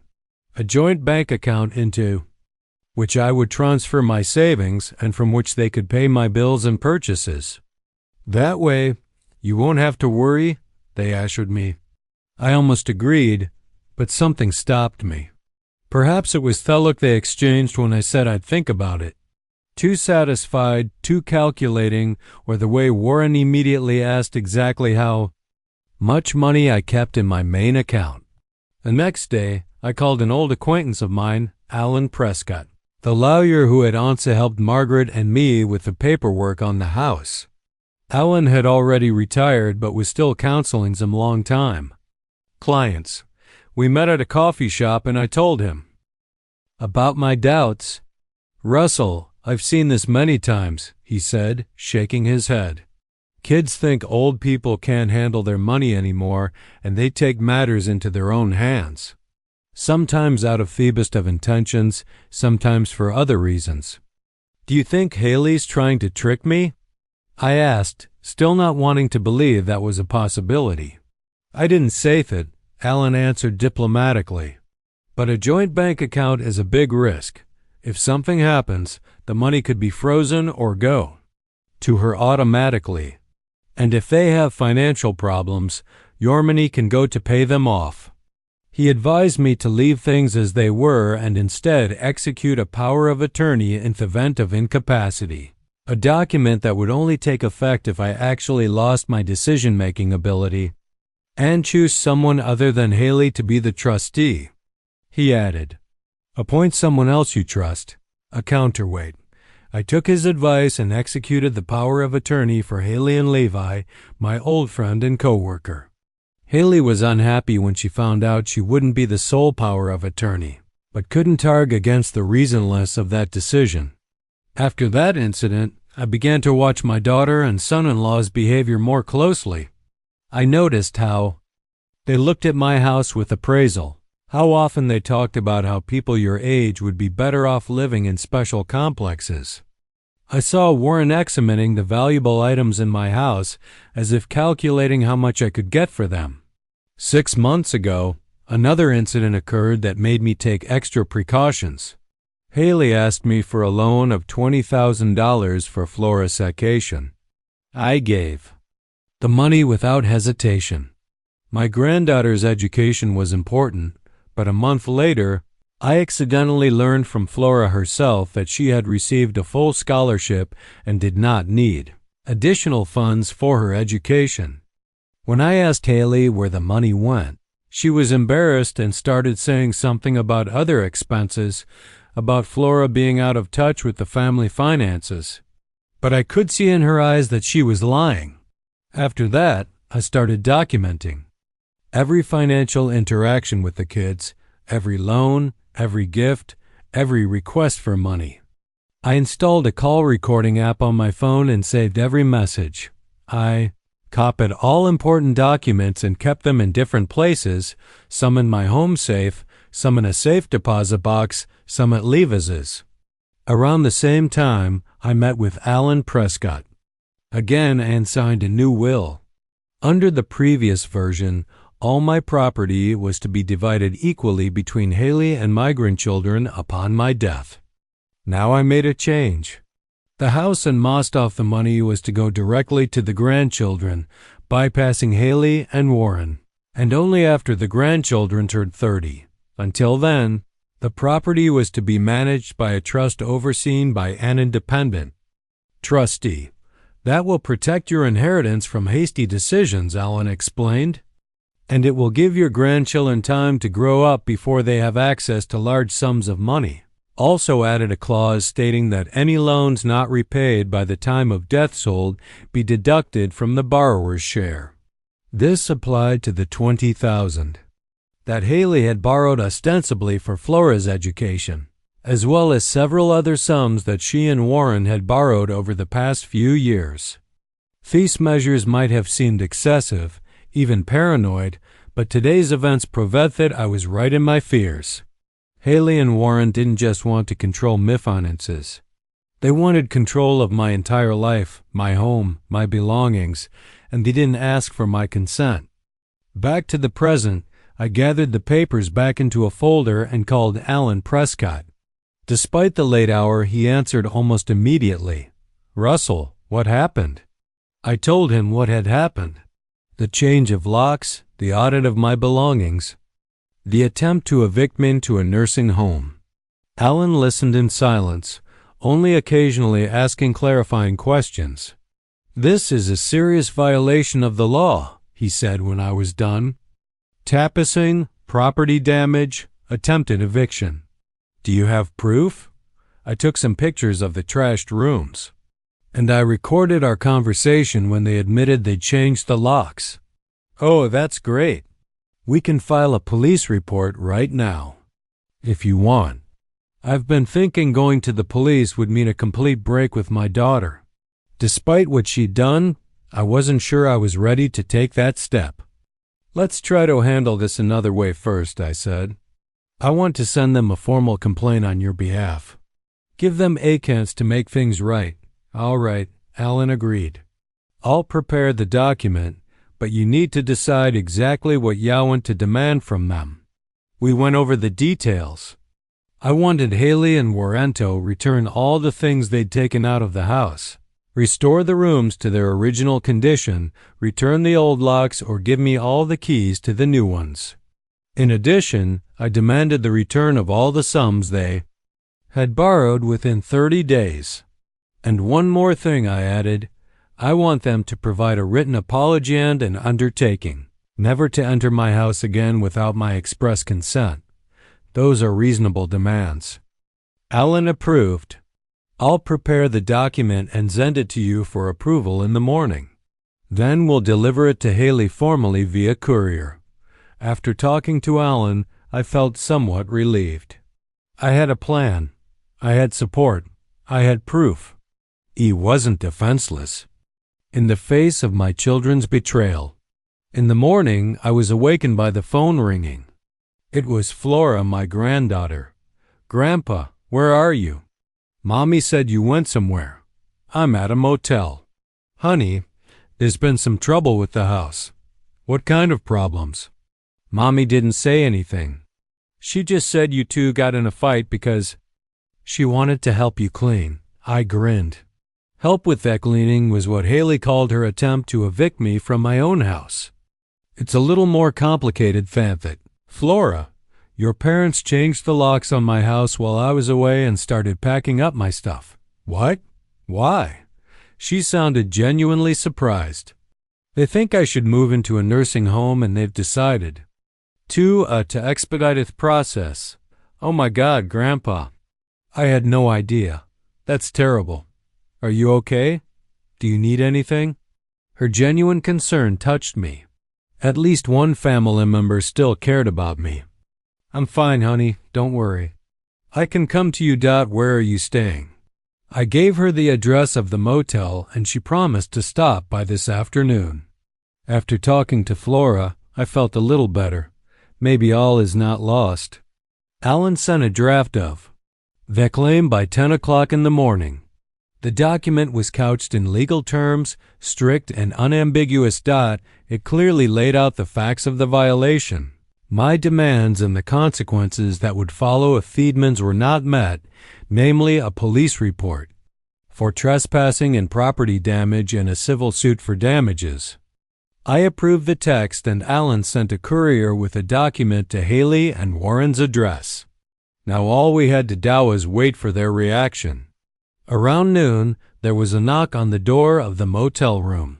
A joint bank account into which I would transfer my savings and from which they could pay my bills and purchases. "That way, you won't have to worry," they assured me. I almost agreed, but something stopped me. Perhaps it was the look they exchanged when I said I'd think about it. too satisfied, too calculating, or the way Warren immediately asked exactly how much money I kept in my main account. The next day, I called an old acquaintance of mine, Alan Prescott, the lawyer who had once helped Margaret and me with the paperwork on the house. Alan had already retired but was still counseling some long-time clients. We met at a coffee shop and I told him about my doubts. "Russell, I've seen this many times," he said, shaking his head. "Kids think old people can't handle their money anymore and they take matters into their own hands. Sometimes out of the best of intentions, sometimes for other reasons." "Do you think Haley's trying to trick me?" I asked, still not wanting to believe that was a possibility. "I didn't say that," Alan answered diplomatically. "But a joint bank account is a big risk. If something happens, the money could be frozen or go to her automatically. And if they have financial problems, your money can go to pay them off." He advised me to leave things as they were and instead execute a power of attorney in the event of incapacity, a document that would only take effect if I actually lost my decision-making ability, and choose someone other than Haley to be the trustee. He added, "Appoint someone else you trust, a counterweight." I took his advice and executed the power of attorney for Haley and Levi, my old friend and co-worker. Haley was unhappy when she found out she wouldn't be the sole power of attorney, but couldn't argue against the reasonableness of that decision. After that incident, I began to watch my daughter and son-in-law's behavior more closely. I noticed how they looked at my house with appraisal, how often they talked about how people your age would be better off living in special complexes. I saw Warren examining the valuable items in my house as if calculating how much I could get for them. 6 months ago, another incident occurred that made me take extra precautions. Haley asked me for a loan of $20,000 for fluorosecation. I gave the money without hesitation. My granddaughter's education was important, but a month later, I accidentally learned from Flora herself that she had received a full scholarship and did not need additional funds for her education. When I asked Haley where the money went, she was embarrassed and started saying something about other expenses, about Flora being out of touch with the family finances. But I could see in her eyes that she was lying. After that, I started documenting every financial interaction with the kids, every loan, every gift, every request for money. I installed a call recording app on my phone and saved every message. I copied all important documents and kept them in different places, some in my home safe, some in a safe deposit box, some at Levis's. Around the same time, I met with Alan Prescott again and signed a new will. Under the previous version, all my property was to be divided equally between Haley and my grandchildren upon my death. Now I made a change. The house and most of the money was to go directly to the grandchildren, bypassing Haley and Warren, and only after the grandchildren turned 30. Until then, the property was to be managed by a trust overseen by an independent trustee. That will protect your inheritance from hasty decisions, Alan explained. And it will give your grandchildren time to grow up before they have access to large sums of money. Also added a clause stating that any loans not repaid by the time of death sold be deducted from the borrower's share. This applied to the $20,000 that Haley had borrowed ostensibly for Flora's education, as well as several other sums that she and Warren had borrowed over the past few years. These measures might have seemed excessive, even paranoid, but today's events proved that I was right in my fears. Haley and Warren didn't just want to control my finances. They wanted control of my entire life, my home, my belongings, and they didn't ask for my consent. Back to the present, I gathered the papers back into a folder and called Alan Prescott. Despite the late hour, he answered almost immediately. "Russell, what happened?" I told him what had happened. The change of locks, the audit of my belongings, the attempt to evict me to a nursing home. Alan listened in silence, only occasionally asking clarifying questions. "This is a serious violation of the law," he said when I was done. "Tapicing, property damage, attempted eviction. Do you have proof?" I took some pictures of the trashed rooms, and I recorded our conversation when they admitted they'd changed the locks. "Oh, that's great. We can file a police report right now, if you want." I've been thinking going to the police would mean a complete break with my daughter. Despite what she'd done, I wasn't sure I was ready to take that step. "Let's try to handle this another way first," I said. "I want to send them a formal complaint on your behalf. Give them a chance to make things right." "All right," Alan agreed. "I'll prepare the document, but you need to decide exactly what you want to demand from them." We went over the details. I wanted Haley and Warrento return all the things they'd taken out of the house, restore the rooms to their original condition, return the old locks, or give me all the keys to the new ones. In addition, I demanded the return of all the sums they had borrowed within 30 days. And one more thing, I added. I want them to provide a written apology and an undertaking never to enter my house again without my express consent. Those are reasonable demands. Alan approved. "I'll prepare the document and send it to you for approval in the morning. Then we'll deliver it to Haley formally via courier." After talking to Alan, I felt somewhat relieved. I had a plan. I had support. I had proof. He wasn't defenseless in the face of my children's betrayal. In the morning, I was awakened by the phone ringing. It was Flora, my granddaughter. "Grandpa, where are you?" "Mommy said you went somewhere." "I'm at a motel." "Honey, there's been some trouble with the house." "What kind of problems?" "Mommy didn't say anything. She just said you two got in a fight because she wanted to help you clean." I grinned. Help with that cleaning was what Haley called her attempt to evict me from my own house. "It's a little more complicated than that. Flora, your parents changed the locks on my house while I was away and started packing up my stuff." "What? Why?" She sounded genuinely surprised. "They think I should move into a nursing home, and they've decided to expedite the process." "Oh my God, Grandpa." I had no idea. "That's terrible. Are you okay? Do you need anything?" Her genuine concern touched me. At least one family member still cared about me. "I'm fine, honey. Don't worry. I can come to you. Where are you staying?" I gave her the address of the motel, and she promised to stop by this afternoon. After talking to Flora, I felt a little better. Maybe all is not lost. Alan sent a draft of the claim by 10 o'clock in the morning. The document was couched in legal terms, strict and unambiguous. It clearly laid out the facts of the violation, my demands, and the consequences that would follow if Thiedmans were not met, namely a police report for trespassing and property damage and a civil suit for damages. I approved the text, and Alan sent a courier with a document to Haley and Warren's address. Now all we had to do was wait for their reaction. Around noon, there was a knock on the door of the motel room.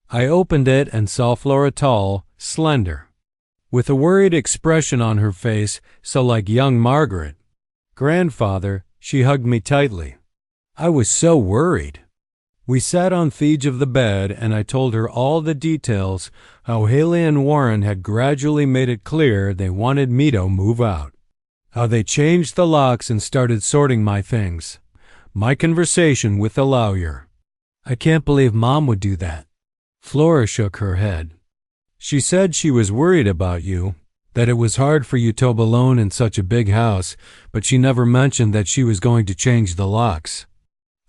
I opened it and saw Flora, tall, slender, with a worried expression on her face, so like young Margaret. "Grandfather," she hugged me tightly. I was so worried. We sat on the edge of the bed, and I told her all the details, how Haley and Warren had gradually made it clear they wanted me to move out, how they changed the locks and started sorting my things, my conversation with the lawyer. "I can't believe Mom would do that." Flora shook her head. "She said she was worried about you, that it was hard for you to live alone in such a big house, but she never mentioned that she was going to change the locks."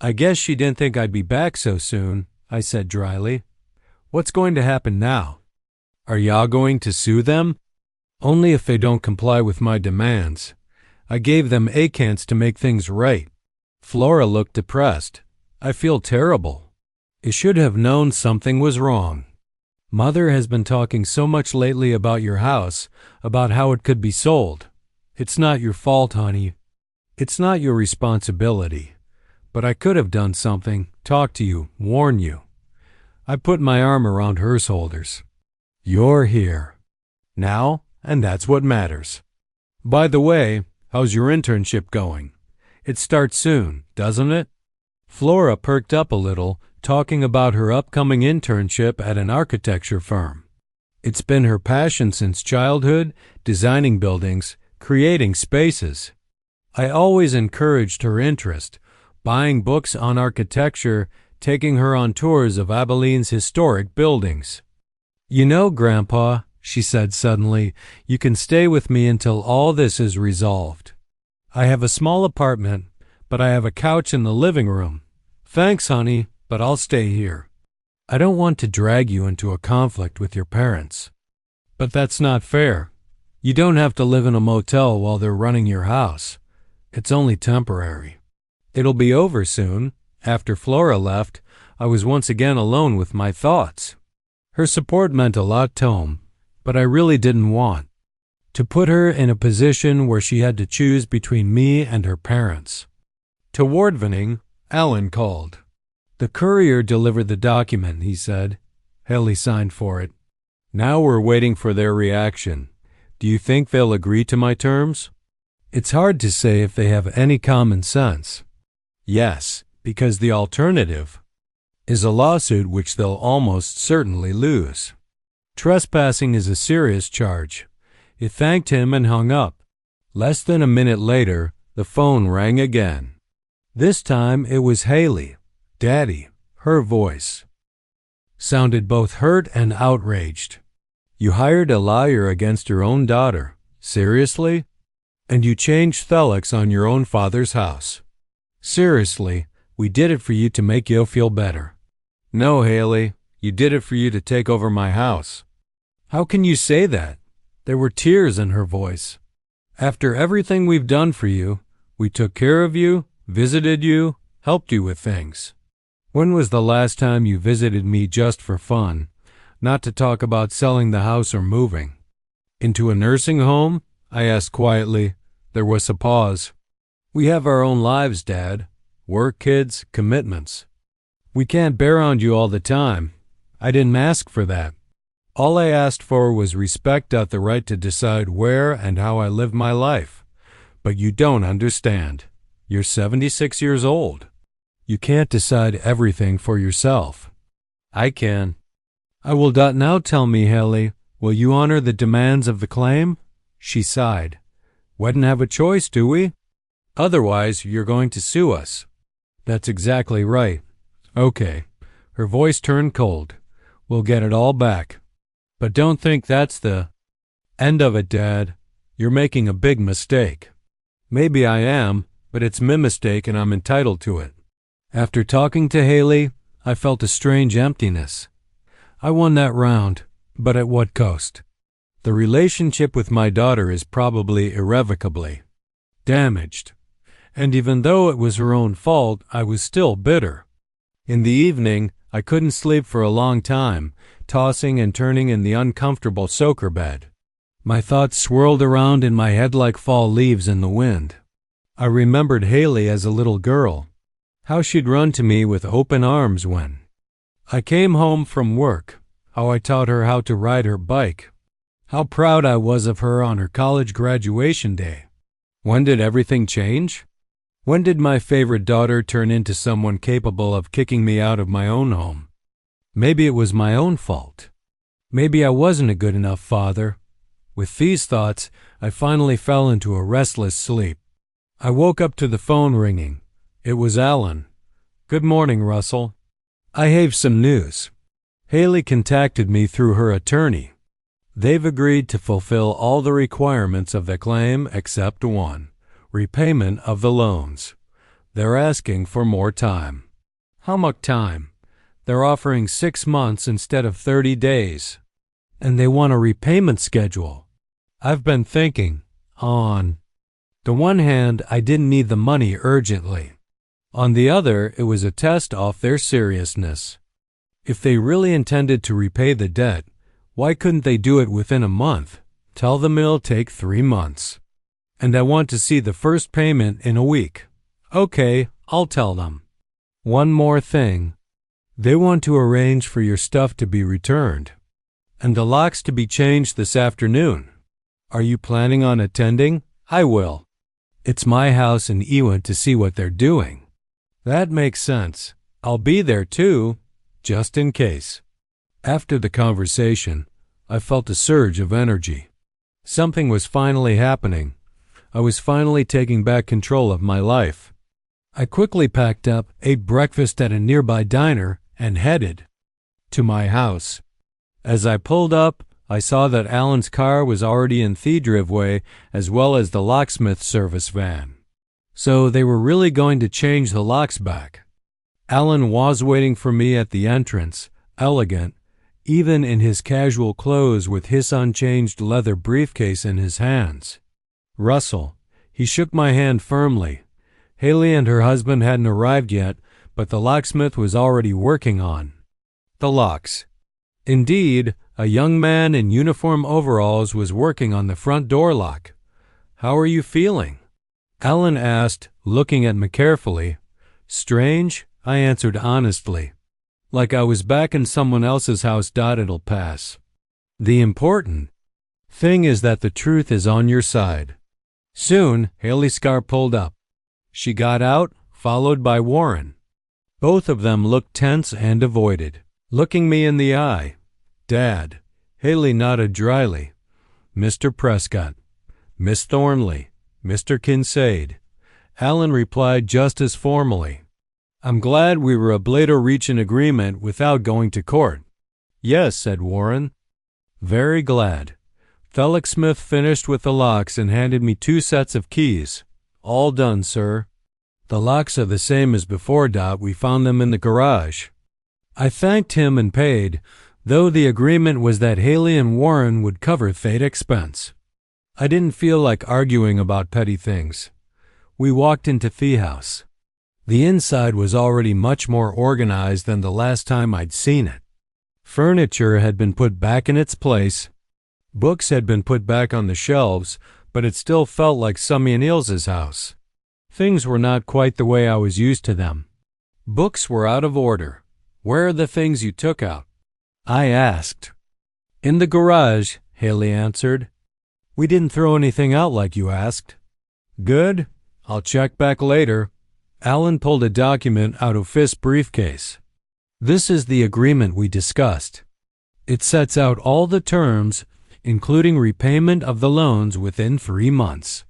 "I guess she didn't think I'd be back so soon," I said dryly. "What's going to happen now? Are y'all going to sue them?" "Only if they don't comply with my demands. I gave them a chance to make things right." Flora looked depressed. "I feel terrible. I should have known something was wrong. Mother has been talking so much lately about your house, about how it could be sold. It's not your fault, honey. It's not your responsibility. But I could have done something, talk to you, warn you. I put my arm around her shoulders. You're here. Now, and that's what matters. By the way, how's your internship going? It starts soon, doesn't it? Flora perked up a little, talking about her upcoming internship at an architecture firm. It's been her passion since childhood, designing buildings, creating spaces. I always encouraged her interest, buying books on architecture, taking her on tours of Abilene's historic buildings. You know, Grandpa, she said suddenly, you can stay with me until all this is resolved. I have a small apartment, but I have a couch in the living room. Thanks, honey, but I'll stay here. I don't want to drag you into a conflict with your parents. But that's not fair. You don't have to live in a motel while they're running your house. It's only temporary. It'll be over soon. After Flora left, I was once again alone with my thoughts. Her support meant a lot to him, but I really didn't want to put her in a position where she had to choose between me and her parents. Toward evening, Alan called. The courier delivered the document, he said. Haley signed for it. Now we're waiting for their reaction. Do you think they'll agree to my terms? It's hard to say if they have any common sense. Yes, because the alternative is a lawsuit which they'll almost certainly lose. Trespassing is a serious charge. It thanked him and hung up. Less than a minute later, the phone rang again. This time it was Haley. Daddy, her voice sounded both hurt and outraged. You hired a liar against your own daughter. Seriously? And you changed Thelex on your own father's house. Seriously, we did it for you to make you feel better. No, Haley, you did it for you to take over my house. How can you say that? There were tears in her voice. After everything we've done for you, we took care of you, visited you, helped you with things. When was the last time you visited me just for fun, not to talk about selling the house or moving? Into a nursing home? I asked quietly. There was a pause. We have our own lives, Dad. Work, kids, commitments. We can't bear on you all the time. I didn't ask for that. All I asked for was respect at the right to decide where and how I live my life. But you don't understand. You're 76 years old. You can't decide everything for yourself. I can. I will. Now tell me, Haley, will you honor the demands of the claim? She sighed. Wouldn't have a choice, do we? Otherwise, you're going to sue us. That's exactly right. Okay. Her voice turned cold. We'll get it all back. But don't think that's the end of it, Dad. You're making a big mistake. Maybe I am, but it's my mistake and I'm entitled to it. After talking to Haley, I felt a strange emptiness. I won that round, but at what cost? The relationship with my daughter is probably irrevocably damaged. And even though it was her own fault, I was still bitter. In the evening, I couldn't sleep for a long time, tossing and turning in the uncomfortable soaker bed. My thoughts swirled around in my head like fall leaves in the wind. I remembered Haley as a little girl, how she'd run to me with open arms when I came home from work, how I taught her how to ride her bike, how proud I was of her on her college graduation day. When did everything change? When did my favorite daughter turn into someone capable of kicking me out of my own home? Maybe it was my own fault. Maybe I wasn't a good enough father. With these thoughts, I finally fell into a restless sleep. I woke up to the phone ringing. It was Alan. Good morning, Russell. I have some news. Haley contacted me through her attorney. They've agreed to fulfill all the requirements of the claim except one: repayment of the loans. They're asking for more time. How much time? They're offering 6 months instead of 30 days. And they want a repayment schedule. I've been thinking, on the one hand, I didn't need the money urgently. On the other, it was a test off their seriousness. If they really intended to repay the debt, why couldn't they do it within a month? Tell them it'll take 3 months. And I want to see the first payment in a week. Okay, I'll tell them. One more thing. They want to arrange for your stuff to be returned, and the locks to be changed this afternoon. Are you planning on attending? I will. It's my house in Ewan to see what they're doing. That makes sense. I'll be there too, just in case. After the conversation, I felt a surge of energy. Something was finally happening. I was finally taking back control of my life. I quickly packed up, ate breakfast at a nearby diner, and headed to my house. As I pulled up, I saw that Alan's car was already in the driveway, as well as the locksmith service van. So they were really going to change the locks back. Alan was waiting for me at the entrance, elegant, even in his casual clothes with his unchanged leather briefcase in his hands. Russell. He shook my hand firmly. Haley and her husband hadn't arrived yet, but the locksmith was already working on the locks. Indeed, a young man in uniform overalls was working on the front door lock. How are you feeling? Alan asked, looking at me carefully. Strange, I answered honestly. Like I was back in someone else's house. It'll pass. The important thing is that the truth is on your side. Soon, Haley's car pulled up. She got out, followed by Warren. Both of them looked tense and avoided, looking me in the eye. Dad. Haley nodded dryly. Mr. Prescott. Miss Thornley. Mr. Kincaid. Alan replied just as formally. I'm glad we were able to reach an agreement without going to court. Yes, said Warren. Very glad. Felix Smith finished with the locks and handed me 2 sets of keys. All done, sir. The locks are the same as before. We found them in the garage. I thanked him and paid, though the agreement was that Haley and Warren would cover the expense. I didn't feel like arguing about petty things. We walked into the house. The inside was already much more organized than the last time I'd seen it. Furniture had been put back in its place. Books had been put back on the shelves, but it still felt like someone else's house. Things were not quite the way I was used to them. Books were out of order. Where are the things you took out? I asked. In the garage, Haley answered. We didn't throw anything out like you asked. Good. I'll check back later. Alan pulled a document out of his briefcase. This is the agreement we discussed. It sets out all the terms, including repayment of the loans within 3 months.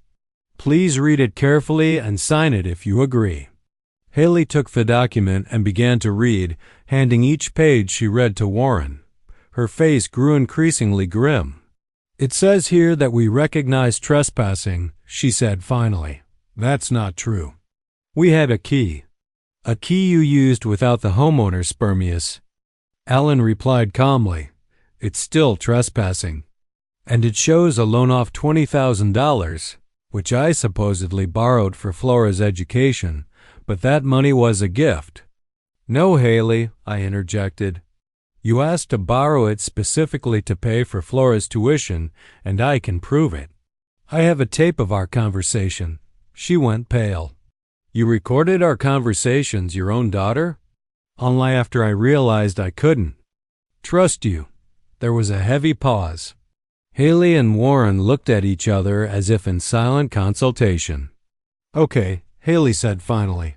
Please read it carefully and sign it if you agree. Haley took the document and began to read, handing each page she read to Warren. Her face grew increasingly grim. It says here that we recognize trespassing, she said finally. That's not true. We had a key. A key you used without the homeowner's permission. Alan replied calmly. It's still trespassing. And it shows a loan off $20,000, which I supposedly borrowed for Flora's education, but that money was a gift. No, Haley, I interjected. You asked to borrow it specifically to pay for Flora's tuition, and I can prove it. I have a tape of our conversation. She went pale. You recorded our conversations, your own daughter? Only after I realized I couldn't trust you. There was a heavy pause. Haley and Warren looked at each other as if in silent consultation. Okay, Haley said finally.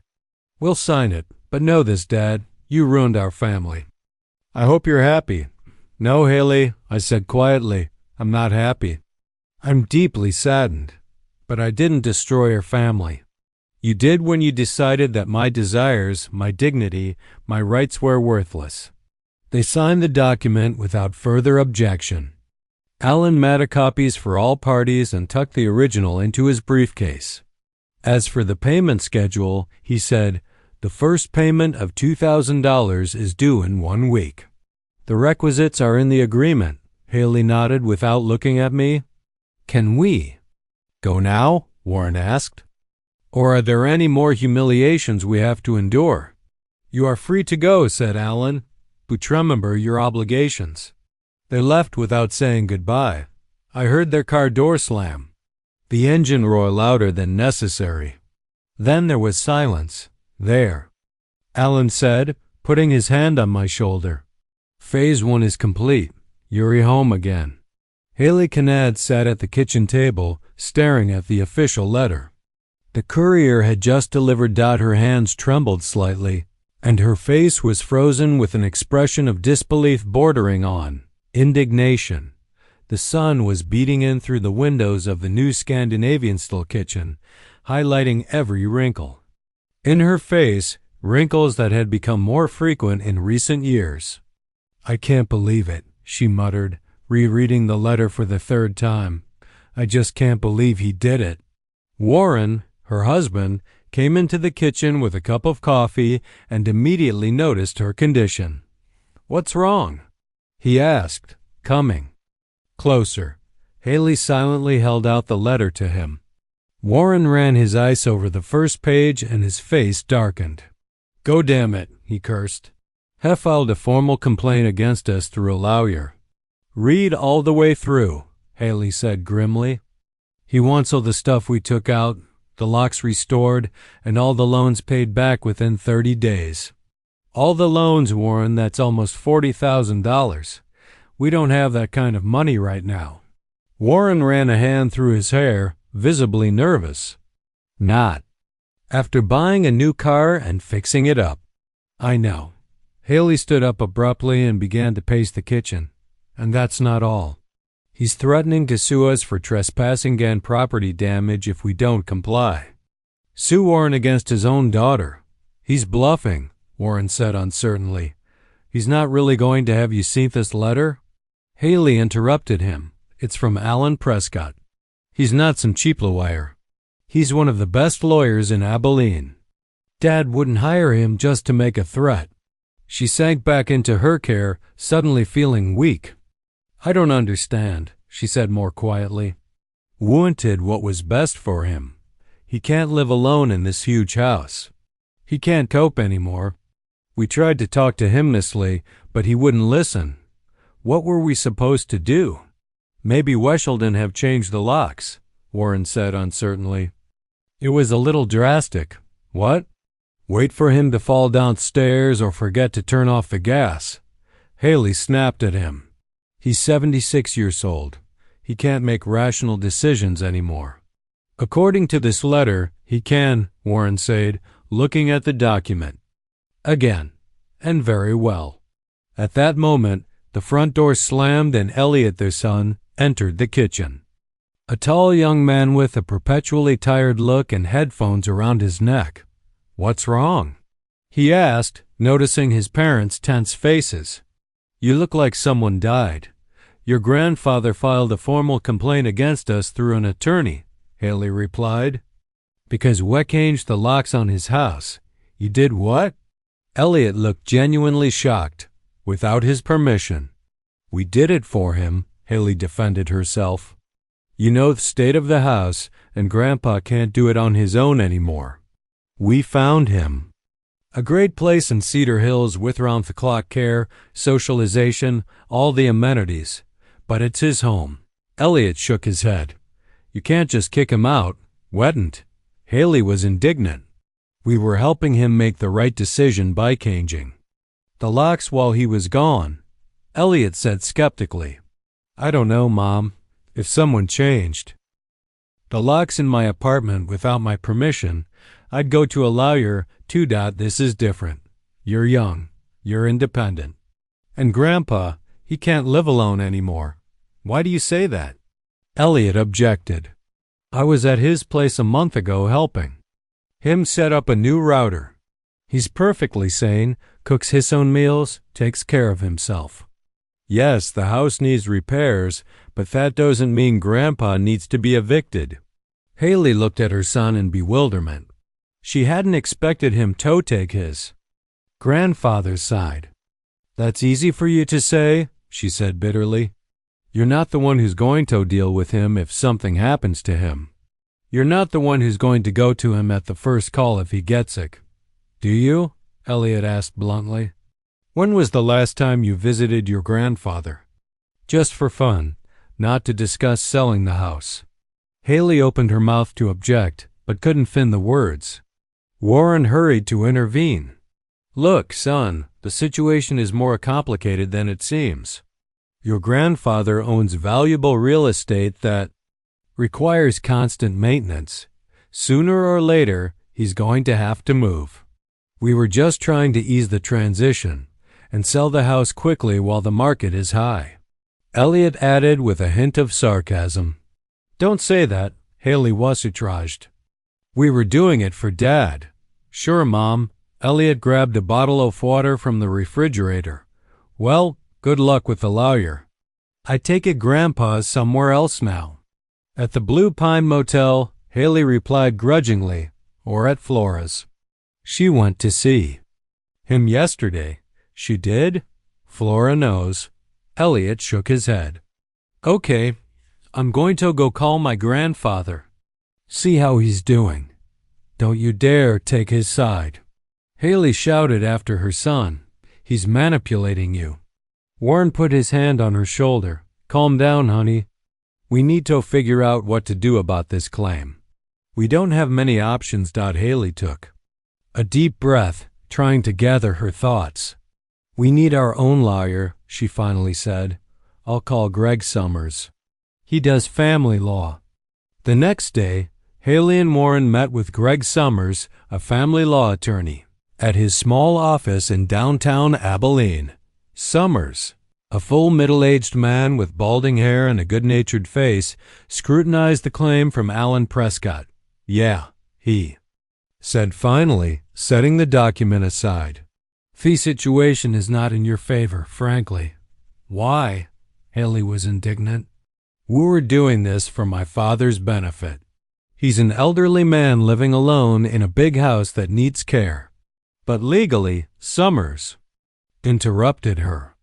We'll sign it, but know this, Dad. You ruined our family. I hope you're happy. No, Haley, I said quietly. I'm not happy. I'm deeply saddened. But I didn't destroy our family. You did when you decided that my desires, my dignity, my rights were worthless. They signed the document without further objection. Alan made copies for all parties and tucked the original into his briefcase. As for the payment schedule, he said, the first payment of $2,000 is due in 1 week. The requisites are in the agreement, Haley nodded without looking at me. Can we go now? Warren asked. Or are there any more humiliations we have to endure? You are free to go, said Alan, but remember your obligations. They left without saying goodbye. I heard their car door slam. The engine roared louder than necessary. Then there was silence. There. Alan said, putting his hand on my shoulder. Phase 1 is complete. You're home again. Haley Kanad sat at the kitchen table, staring at the official letter. The courier had just delivered. Her hands trembled slightly, and her face was frozen with an expression of disbelief bordering on indignation. The sun was beating in through the windows of the new Scandinavian-style kitchen, highlighting every wrinkle. In her face, wrinkles that had become more frequent in recent years. I can't believe it, she muttered, rereading the letter for the third time. I just can't believe he did it. Warren, her husband, came into the kitchen with a cup of coffee and immediately noticed her condition. What's wrong? He asked, coming closer. Haley silently held out the letter to him. Warren ran his eyes over the first page and his face darkened. Go damn it, he cursed. Have filed a formal complaint against us through a lawyer. Read all the way through, Haley said grimly. He wants all the stuff we took out, the locks restored, and all the loans paid back within 30 days. All the loans, Warren, that's almost $40,000. We don't have that kind of money right now. Warren ran a hand through his hair, visibly nervous. Not. After buying a new car and fixing it up. I know. Haley stood up abruptly and began to pace the kitchen. And that's not all. He's threatening to sue us for trespassing and property damage if we don't comply. Sue Warren against his own daughter. He's bluffing, Warren said uncertainly. He's not really going to have you see this letter? Haley interrupted him. It's from Alan Prescott. He's not some cheap lawyer. He's one of the best lawyers in Abilene. Dad wouldn't hire him just to make a threat. She sank back into her chair, suddenly feeling weak. I don't understand, she said more quietly. Wanted what was best for him. He can't live alone in this huge house. He can't cope anymore. We tried to talk to him nicely, but he wouldn't listen. What were we supposed to do? Maybe Wesheldon have changed the locks, Warren said uncertainly. It was a little drastic. What? Wait for him to fall downstairs or forget to turn off the gas. Haley snapped at him. He's 76 years old. He can't make rational decisions anymore. According to this letter, he can, Warren said, looking at the document. Again, and very well. At that moment, the front door slammed and Elliot, their son, entered the kitchen. A tall young man with a perpetually tired look and headphones around his neck. What's wrong? He asked, noticing his parents' tense faces. You look like someone died. Your grandfather filed a formal complaint against us through an attorney, Haley replied. Because we changed the locks on his house. You did what? Elliot looked genuinely shocked. Without his permission. We did it for him, Haley defended herself. You know the state of the house, and Grandpa can't do it on his own anymore. We found him. A great place in Cedar Hills with round-the-clock care, socialization, all the amenities. But it's his home. Elliot shook his head. You can't just kick him out. Wouldn't. Haley was indignant. We were helping him make the right decision by changing the locks while he was gone, Elliot said skeptically. I don't know, Mom. If someone changed the locks in my apartment without my permission, I'd go to a lawyer. This is different. You're young. You're independent. And Grandpa, he can't live alone anymore. Why do you say that? Elliot objected. I was at his place a month ago helping him set up a new router. He's perfectly sane, cooks his own meals, takes care of himself. Yes, the house needs repairs, but that doesn't mean Grandpa needs to be evicted. Haley looked at her son in bewilderment. She hadn't expected him to take his grandfather's side. That's easy for you to say, she said bitterly. You're not the one who's going to deal with him if something happens to him. You're not the one who's going to go to him at the first call if he gets sick. Do you? Elliot asked bluntly. When was the last time you visited your grandfather? Just for fun, not to discuss selling the house. Haley opened her mouth to object, but couldn't fin the words. Warren hurried to intervene. Look, son, the situation is more complicated than it seems. Your grandfather owns valuable real estate that requires constant maintenance. Sooner or later, he's going to have to move. We were just trying to ease the transition and sell the house quickly while the market is high. Elliot added with a hint of sarcasm. Don't say that, Haley wassutraged. We were doing it for Dad. Sure, Mom. Elliot grabbed a bottle of water from the refrigerator. Well, good luck with the lawyer. I take it Grandpa's somewhere else now. At the Blue Pine Motel, Haley replied grudgingly, or at Flora's. She went to see him yesterday. She did? Flora knows. Elliot shook his head. Okay, I'm going to go call my grandfather. See how he's doing. Don't you dare take his side. Haley shouted after her son. He's manipulating you. Warren put his hand on her shoulder. Calm down, honey. We need to figure out what to do about this claim. We don't have many options. Haley took a deep breath, trying to gather her thoughts. We need our own lawyer, she finally said. I'll call Greg Summers. He does family law. The next day, Haley and Warren met with Greg Summers, a family law attorney, at his small office in downtown Abilene. Summers, a full middle-aged man with balding hair and a good-natured face, scrutinized the claim from Alan Prescott. Yeah, he said finally, setting the document aside. The situation is not in your favor, frankly. Why? Haley was indignant. We're doing this for my father's benefit. He's an elderly man living alone in a big house that needs care. But legally, Summers interrupted her.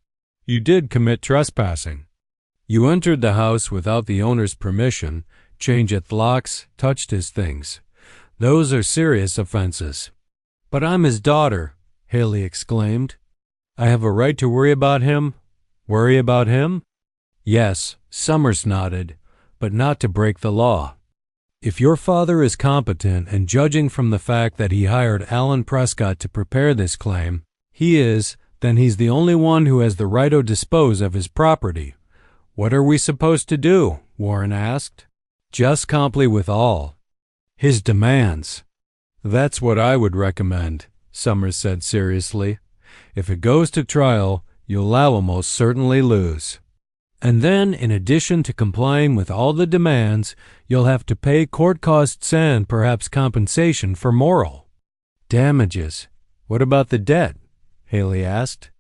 You did commit trespassing. You entered the house without the owner's permission, changed its locks, touched his things. Those are serious offenses. But I'm his daughter, Haley exclaimed. I have a right to worry about him? Worry about him? Yes, Summers nodded, but not to break the law. If your father is competent, and judging from the fact that he hired Alan Prescott to prepare this claim, he is, then he's the only one who has the right to dispose of his property. What are we supposed to do? Warren asked. Just comply with all his demands. That's what I would recommend, Summers said seriously. If it goes to trial, you'll almost certainly lose. And then, in addition to complying with all the demands, you'll have to pay court costs and perhaps compensation for moral damages. What about the debt? Haley asked.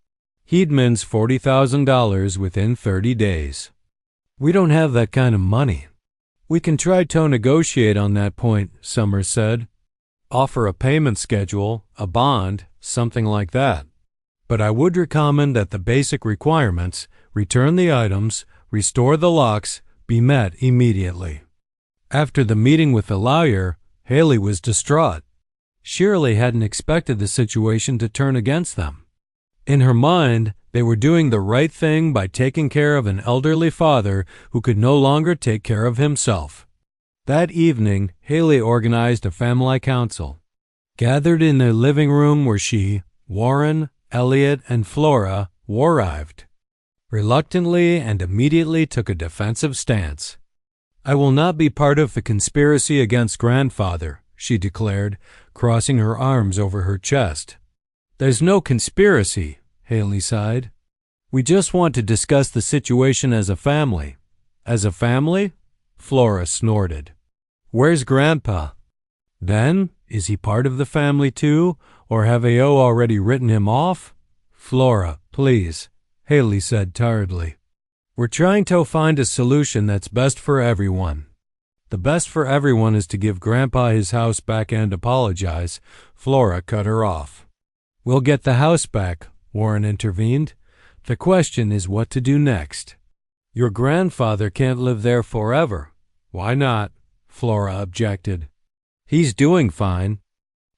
Heedman's $40,000 within 30 days. We don't have that kind of money. We can try to negotiate on that point, Summers said. Offer a payment schedule, a bond, something like that. But I would recommend that the basic requirements, return the items, restore the locks, be met immediately. After the meeting with the lawyer, Haley was distraught. She really hadn't expected the situation to turn against them. In her mind, they were doing the right thing by taking care of an elderly father who could no longer take care of himself. That evening, Haley organized a family council. Gathered in their living room were she, Warren, Elliot, and Flora, arrived. Reluctantly and immediately took a defensive stance. I will not be part of the conspiracy against grandfather, she declared, crossing her arms over her chest. There's no conspiracy, Haley sighed. We just want to discuss the situation as a family. As a family? Flora snorted. Where's Grandpa? Then, is he part of the family too, or have AO already written him off? Flora, please, Haley said tiredly. We're trying to find a solution that's best for everyone. The best for everyone is to give Grandpa his house back and apologize. Flora cut her off. We'll get the house back, Warren intervened. The question is what to do next. Your grandfather can't live there forever. Why not? Flora objected. He's doing fine.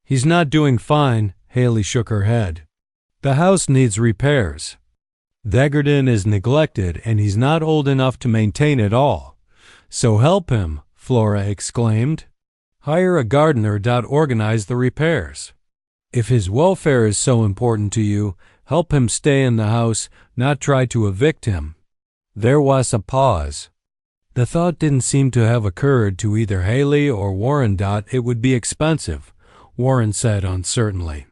He's not doing fine, Haley shook her head. The house needs repairs. Degerden is neglected and he's not old enough to maintain it all. So help him, Flora exclaimed. Hire a gardener. Organize the repairs. If his welfare is so important to you, help him stay in the house, not try to evict him." There was a pause. The thought didn't seem to have occurred to either Haley or Warren. "It would be expensive," Warren said uncertainly.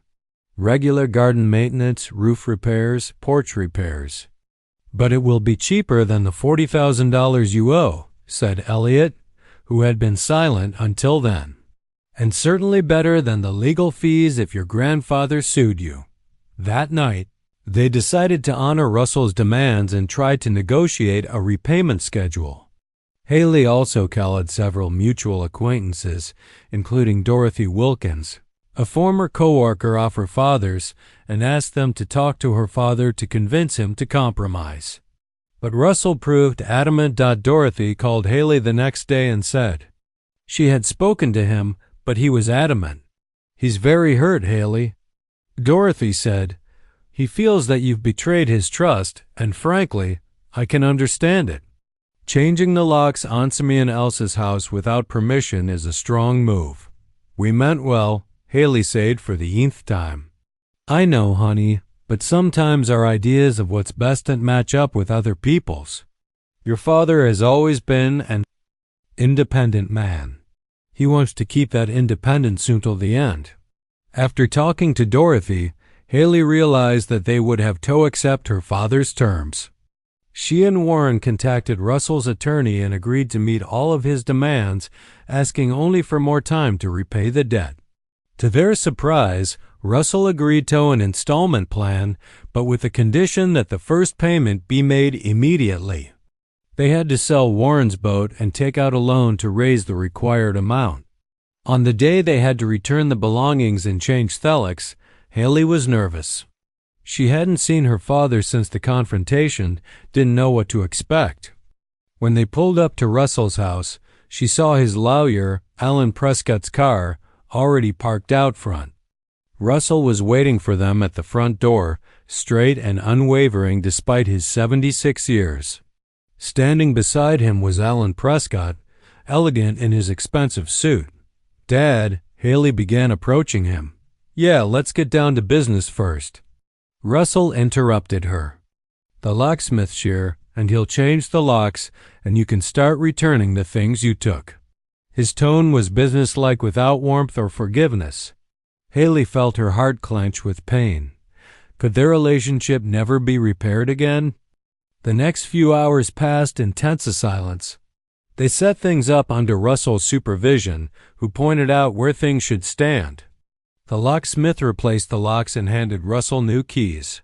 "Regular garden maintenance, roof repairs, porch repairs." "But it will be cheaper than the $40,000 you owe," said Elliot, who had been silent until then. "And certainly better than the legal fees if your grandfather sued you." That night, they decided to honor Russell's demands and tried to negotiate a repayment schedule. Haley also called several mutual acquaintances, including Dorothy Wilkins, a former coworker of her father's, and asked them to talk to her father to convince him to compromise. But Russell proved adamant. Dorothy called Haley the next day and said she had spoken to him, but he was adamant. "He's very hurt, Haley." Dorothy said, "He feels that you've betrayed his trust, and frankly, I can understand it. Changing the locks on me and Elsa's house without permission is a strong move. We meant well," Haley said for the nth time. "I know, honey, but sometimes our ideas of what's best don't match up with other people's. Your father has always been an independent man. He wants to keep that independence until the end." After talking to Dorothy, Haley realized that they would have to accept her father's terms. She and Warren contacted Russell's attorney and agreed to meet all of his demands, asking only for more time to repay the debt. To their surprise, Russell agreed to an installment plan, but with the condition that the first payment be made immediately. They had to sell Warren's boat and take out a loan to raise the required amount. On the day they had to return the belongings and change Thelix, Haley was nervous. She hadn't seen her father since the confrontation, didn't know what to expect. When they pulled up to Russell's house, she saw his lawyer, Alan Prescott's car, already parked out front. Russell was waiting for them at the front door, straight and unwavering despite his 76 years. Standing beside him was Alan Prescott, elegant in his expensive suit. "Dad," Haley began approaching him. "Yeah, let's get down to business first." Russell interrupted her. "The locksmith's here, and he'll change the locks, and you can start returning the things you took." His tone was businesslike without warmth or forgiveness. Haley felt her heart clench with pain. Could their relationship never be repaired again? The next few hours passed in tense silence. They set things up under Russell's supervision, who pointed out where things should stand. The locksmith replaced the locks and handed Russell new keys.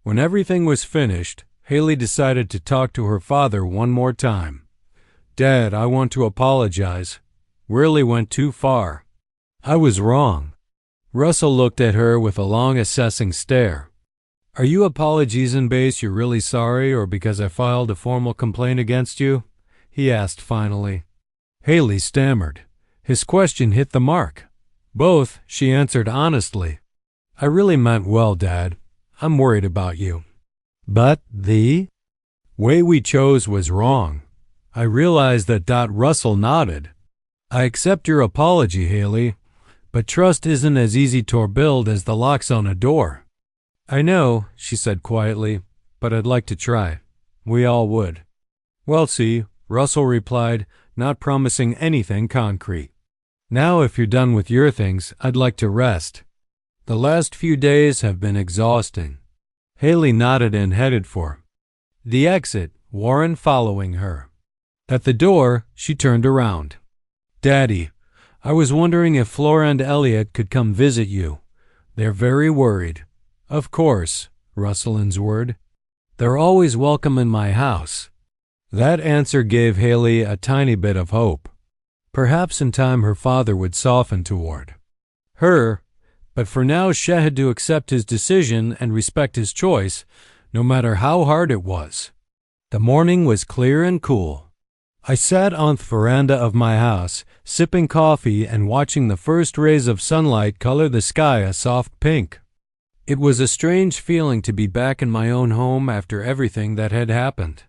When everything was finished, Haley decided to talk to her father one more time. "Dad, I want to apologize. Really went too far. I was wrong." Russell looked at her with a long assessing stare. "Are you apologizing base you're really sorry, or because I filed a formal complaint against you?" he asked finally. Haley stammered. His question hit the mark. "Both," she answered honestly. "I really meant well, Dad. I'm worried about you. But the way we chose was wrong. I realized that." Russell nodded. "I accept your apology, Haley, but trust isn't as easy to build as the locks on a door." "I know," she said quietly, "but I'd like to try. We all would." "We'll see," Russell replied, not promising anything concrete. "Now if you're done with your things, I'd like to rest. The last few days have been exhausting." Haley nodded and headed for the exit, Warren following her. At the door, she turned around. "Daddy, I was wondering if Flora and Elliot could come visit you. They're very worried." "Of course," Russell answered. "They're always welcome in my house." That answer gave Haley a tiny bit of hope. Perhaps in time her father would soften toward her, but for now she had to accept his decision and respect his choice, no matter how hard it was. The morning was clear and cool. I sat on the veranda of my house, sipping coffee and watching the first rays of sunlight color the sky a soft pink. It was a strange feeling to be back in my own home after everything that had happened.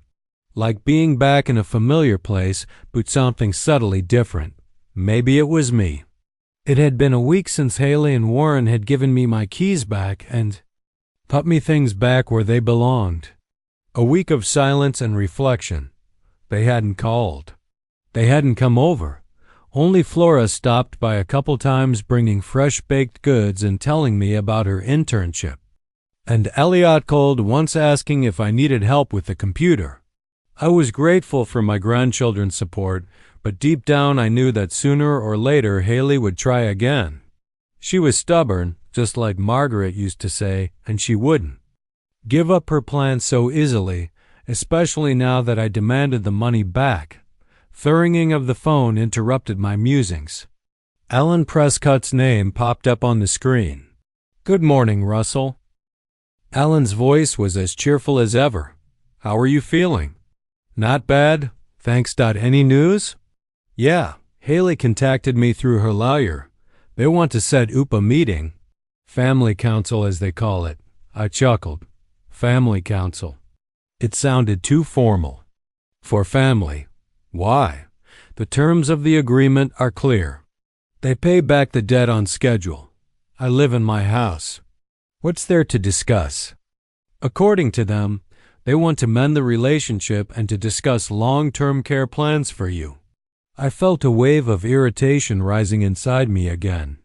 Like being back in a familiar place, but something subtly different. Maybe it was me. It had been a week since Haley and Warren had given me my keys back and put me things back where they belonged. A week of silence and reflection. They hadn't called. They hadn't come over. Only Flora stopped by a couple times bringing fresh baked goods and telling me about her internship. And Elliot called once asking if I needed help with the computer. I was grateful for my grandchildren's support, but deep down I knew that sooner or later Haley would try again. She was stubborn, just like Margaret used to say, and she wouldn't give up her plans so easily, especially now that I demanded the money back. Thurringing of the phone interrupted my musings. Alan Prescott's name popped up on the screen. "Good morning, Russell." Alan's voice was as cheerful as ever. "How are you feeling?" "Not bad, thanks. Any news?" "Yeah, Haley contacted me through her lawyer. They want to set up a meeting. Family council, as they call it." I chuckled. Family council. It sounded too formal. For family. Why? The terms of the agreement are clear. They pay back the debt on schedule. I live in my house. What's there to discuss? According to them, they want to mend the relationship and to discuss long-term care plans for you. I felt a wave of irritation rising inside me again.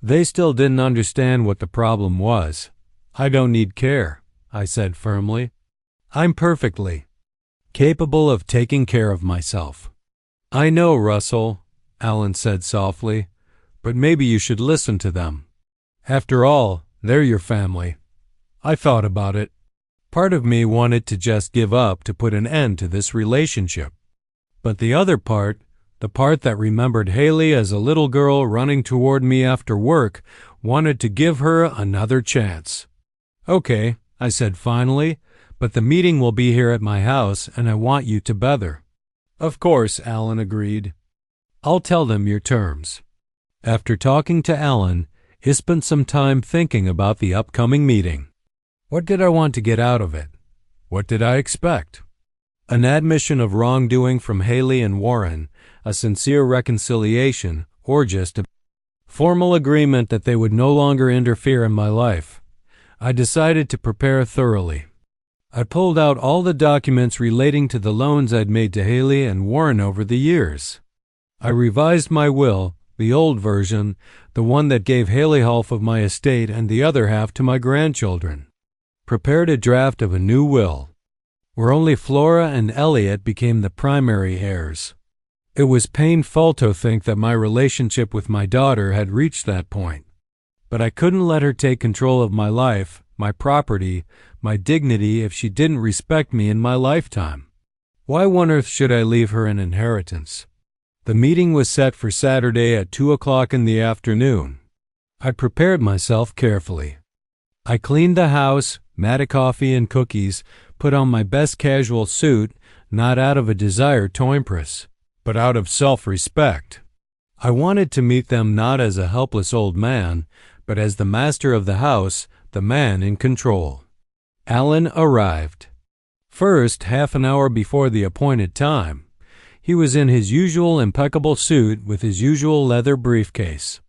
They still didn't understand what the problem was. "I don't need care," I said firmly. "I'm perfectly capable of taking care of myself." "I know, Russell," Alan said softly, "but maybe you should listen to them. After all, they're your family." I thought about it. Part of me wanted to just give up to put an end to this relationship. But the other part, the part that remembered Haley as a little girl running toward me after work, wanted to give her another chance. "Okay," I said finally, "but the meeting will be here at my house, and I want you to Bether." "Of course," Alan agreed. "I'll tell them your terms." After talking to Alan, I spent some time thinking about the upcoming meeting. What did I want to get out of it? What did I expect? An admission of wrongdoing from Haley and Warren, a sincere reconciliation, or just a formal agreement that they would no longer interfere in my life? I decided to prepare thoroughly. I pulled out all the documents relating to the loans I'd made to Haley and Warren over the years. I revised my will, the old version, the one that gave Haley half of my estate and the other half to my grandchildren. Prepared a draft of a new will, where only Flora and Elliot became the primary heirs. It was painful to think that my relationship with my daughter had reached that point. But I couldn't let her take control of my life, my property, my dignity if she didn't respect me in my lifetime. Why on earth should I leave her an inheritance? The meeting was set for Saturday at 2:00 in the afternoon. I prepared myself carefully. I cleaned the house, made a coffee and cookies, put on my best casual suit, not out of a desire to impress, but out of self-respect. I wanted to meet them not as a helpless old man, but as the master of the house, the man in control. Alan arrived. First, half an hour before the appointed time. He was in his usual impeccable suit with his usual leather briefcase.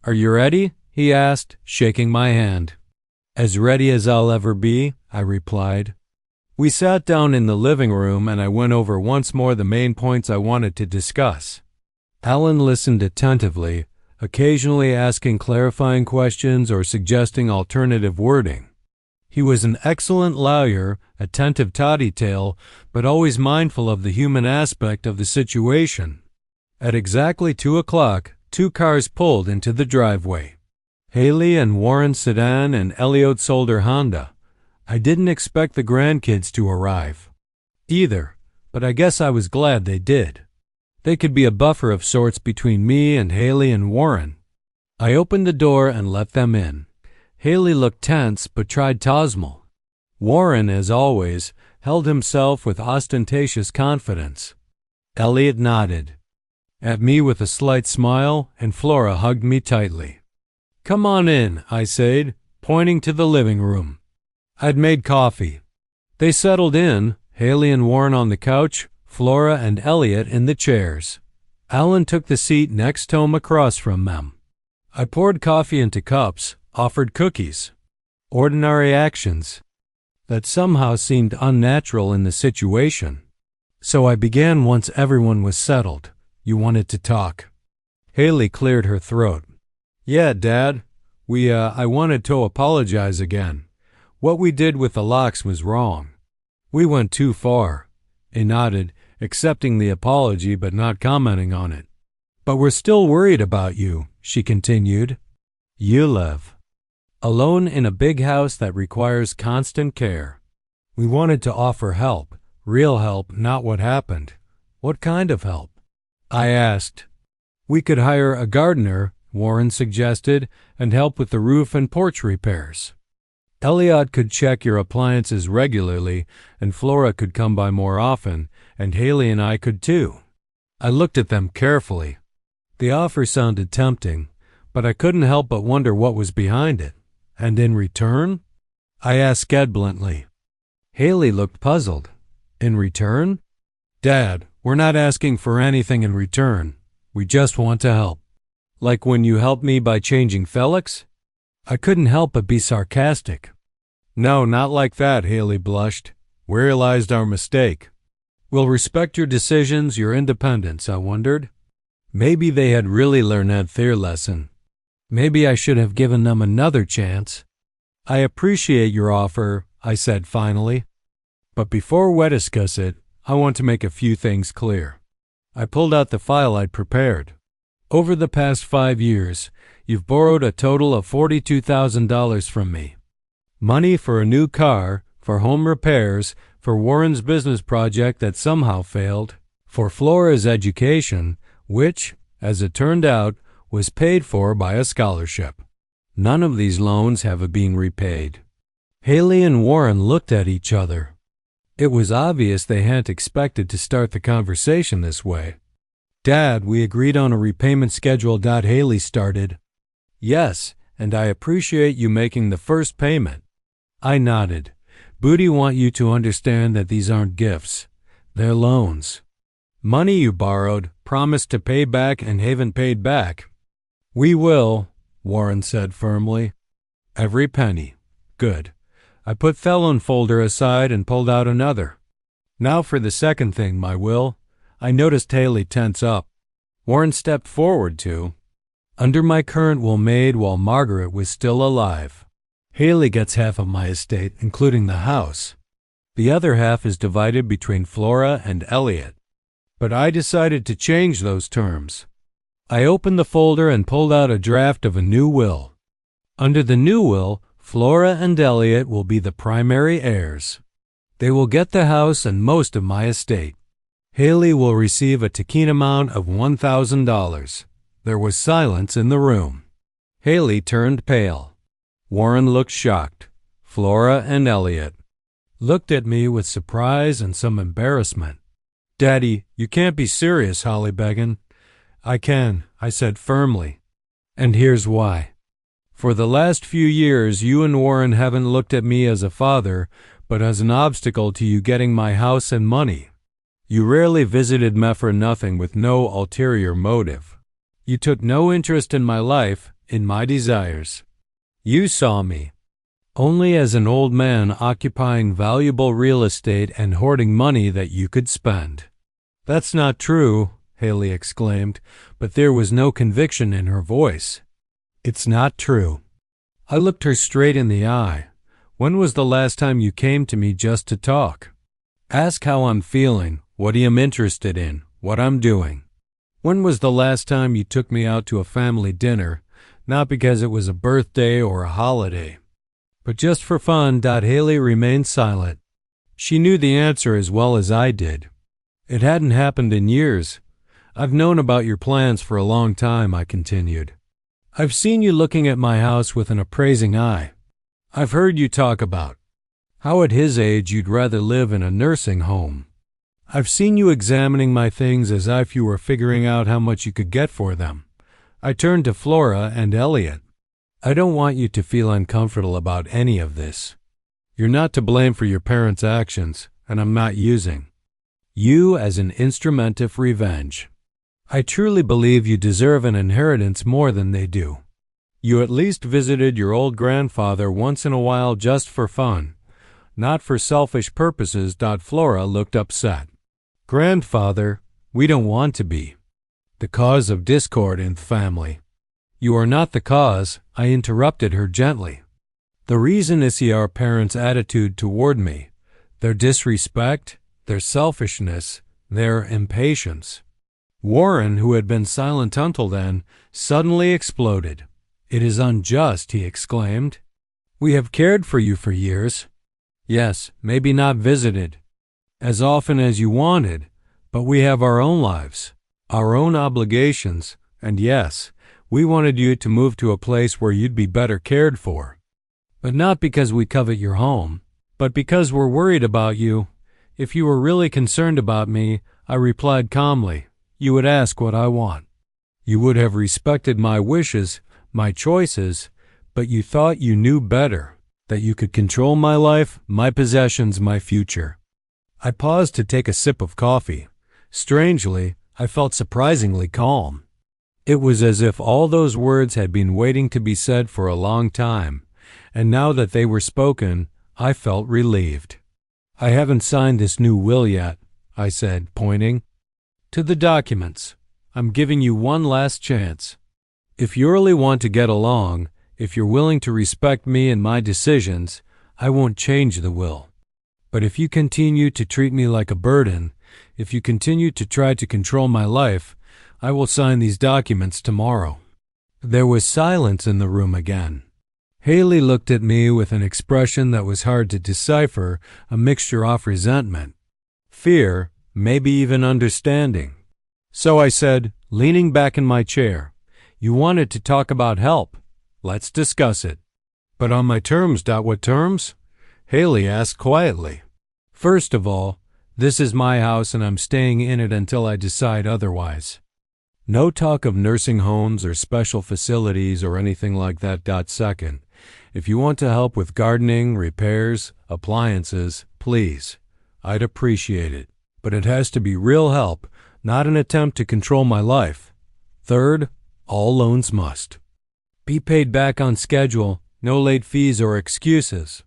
"Are you ready?" he asked, shaking my hand. "As ready as I'll ever be," I replied. We sat down in the living room and I went over once more the main points I wanted to discuss. Alan listened attentively, occasionally asking clarifying questions or suggesting alternative wording. He was an excellent lawyer, attentive toddy-tail, but always mindful of the human aspect of the situation. At exactly 2:00, 2 cars pulled into the driveway. Haley and Warren sedan and Elliot Solder Honda. I didn't expect the grandkids to arrive either, but I guess I was glad they did. They could be a buffer of sorts between me and Haley and Warren. I opened the door and let them in. Haley looked tense but tried to smile. Warren, as always, held himself with ostentatious confidence. Elliot nodded at me with a slight smile, and Flora hugged me tightly. "Come on in," I said, pointing to the living room. I'd made coffee. They settled in, Haley and Warren on the couch, Flora and Elliot in the chairs. Alan took the seat next to him across from them. I poured coffee into cups, offered cookies. Ordinary actions that somehow seemed unnatural in the situation. So I began once everyone was settled. You wanted to talk. Haley cleared her throat. Yeah, Dad. I wanted to apologize again. What we did with the locks was wrong. We went too far. He nodded, accepting the apology but not commenting on it. But we're still worried about you, she continued. You live alone in a big house that requires constant care. We wanted to offer help, real help, not what happened. What kind of help? I asked. We could hire a gardener, Warren suggested, and help with the roof and porch repairs. Elliot could check your appliances regularly, and Flora could come by more often, and Haley and I could too. I looked at them carefully. The offer sounded tempting, but I couldn't help but wonder what was behind it. And in return? I asked Ed bluntly. Haley looked puzzled. In return? Dad, we're not asking for anything in return. We just want to help. Like when you helped me by changing Felix? I couldn't help but be sarcastic. No, not like that, Haley blushed. We realized our mistake. We'll respect your decisions, your independence, I wondered. Maybe they had really learned their lesson. Maybe I should have given them another chance. I appreciate your offer, I said finally. But before we discuss it, I want to make a few things clear. I pulled out the file I'd prepared. Over the past 5 years, you've borrowed a total of $42,000 from me. Money for a new car, for home repairs, for Warren's business project that somehow failed, for Flora's education, which, as it turned out, was paid for by a scholarship. None of these loans have been repaid. Haley and Warren looked at each other. It was obvious they hadn't expected to start the conversation this way. Dad, we agreed on a repayment schedule. Haley started. Yes, and I appreciate you making the first payment. I nodded. Booty want you to understand that these aren't gifts. They're loans. Money you borrowed, promised to pay back, and haven't paid back. We will, Warren said firmly. Every penny. Good. I put felon folder aside and pulled out another. Now for the second thing, my will. I noticed Haley tense up. Warren stepped forward to. Under my current will made while Margaret was still alive. Haley gets half of my estate, including the house. The other half is divided between Flora and Elliot. But I decided to change those terms. I opened the folder and pulled out a draft of a new will. Under the new will, Flora and Elliot will be the primary heirs. They will get the house and most of my estate. Haley will receive a token amount of $1,000. There was silence in the room. Haley turned pale. Warren looked shocked. Flora and Elliot looked at me with surprise and some embarrassment. Daddy, you can't be serious, Holly begged. I can, I said firmly. And here's why. For the last few years, you and Warren haven't looked at me as a father, but as an obstacle to you getting my house and money. You rarely visited me for nothing with no ulterior motive. You took no interest in my life, in my desires. You saw me only as an old man occupying valuable real estate and hoarding money that you could spend. That's not true, Haley exclaimed, but there was no conviction in her voice. It's not true. I looked her straight in the eye. When was the last time you came to me just to talk? Ask how I'm feeling, what I'm interested in, what I'm doing. When was the last time you took me out to a family dinner, not because it was a birthday or a holiday, but just for fun? Haley remained silent. She knew the answer as well as I did. It hadn't happened in years. I've known about your plans for a long time, I continued. I've seen you looking at my house with an appraising eye. I've heard you talk about how at his age you'd rather live in a nursing home. I've seen you examining my things as if you were figuring out how much you could get for them. I turned to Flora and Elliot. I don't want you to feel uncomfortable about any of this. You're not to blame for your parents' actions, and I'm not using you as an instrument of revenge. I truly believe you deserve an inheritance more than they do. You at least visited your old grandfather once in a while just for fun, not for selfish purposes. Flora looked upset. Grandfather, we don't want to be the cause of discord in the family. You are not the cause, I interrupted her gently. The reason is our parents' attitude toward me, their disrespect, their selfishness, their impatience. Warren, who had been silent until then, suddenly exploded. It is unjust, he exclaimed. We have cared for you for years. Yes, maybe not visited as often as you wanted, but we have our own lives, our own obligations, and yes, we wanted you to move to a place where you'd be better cared for. But not because we covet your home, but because we're worried about you. If you were really concerned about me, I replied calmly, you would ask what I want. You would have respected my wishes, my choices, but you thought you knew better, that you could control my life, my possessions, my future. I paused to take a sip of coffee. Strangely, I felt surprisingly calm. It was as if all those words had been waiting to be said for a long time, and now that they were spoken, I felt relieved. I haven't signed this new will yet, I said, pointing to the documents. I'm giving you one last chance. If you really want to get along, if you're willing to respect me and my decisions, I won't change the will. But if you continue to treat me like a burden, if you continue to try to control my life, I will sign these documents tomorrow. There was silence in the room again. Haley looked at me with an expression that was hard to decipher, a mixture of resentment, fear, maybe even understanding. So I said, leaning back in my chair, you wanted to talk about help. Let's discuss it. But on my terms. What terms? Haley asked quietly. First of all, this is my house and I'm staying in it until I decide otherwise. No talk of nursing homes or special facilities or anything like that. Second, if you want to help with gardening, repairs, appliances, please. I'd appreciate it. But it has to be real help, not an attempt to control my life. Third, all loans must be paid back on schedule, no late fees or excuses.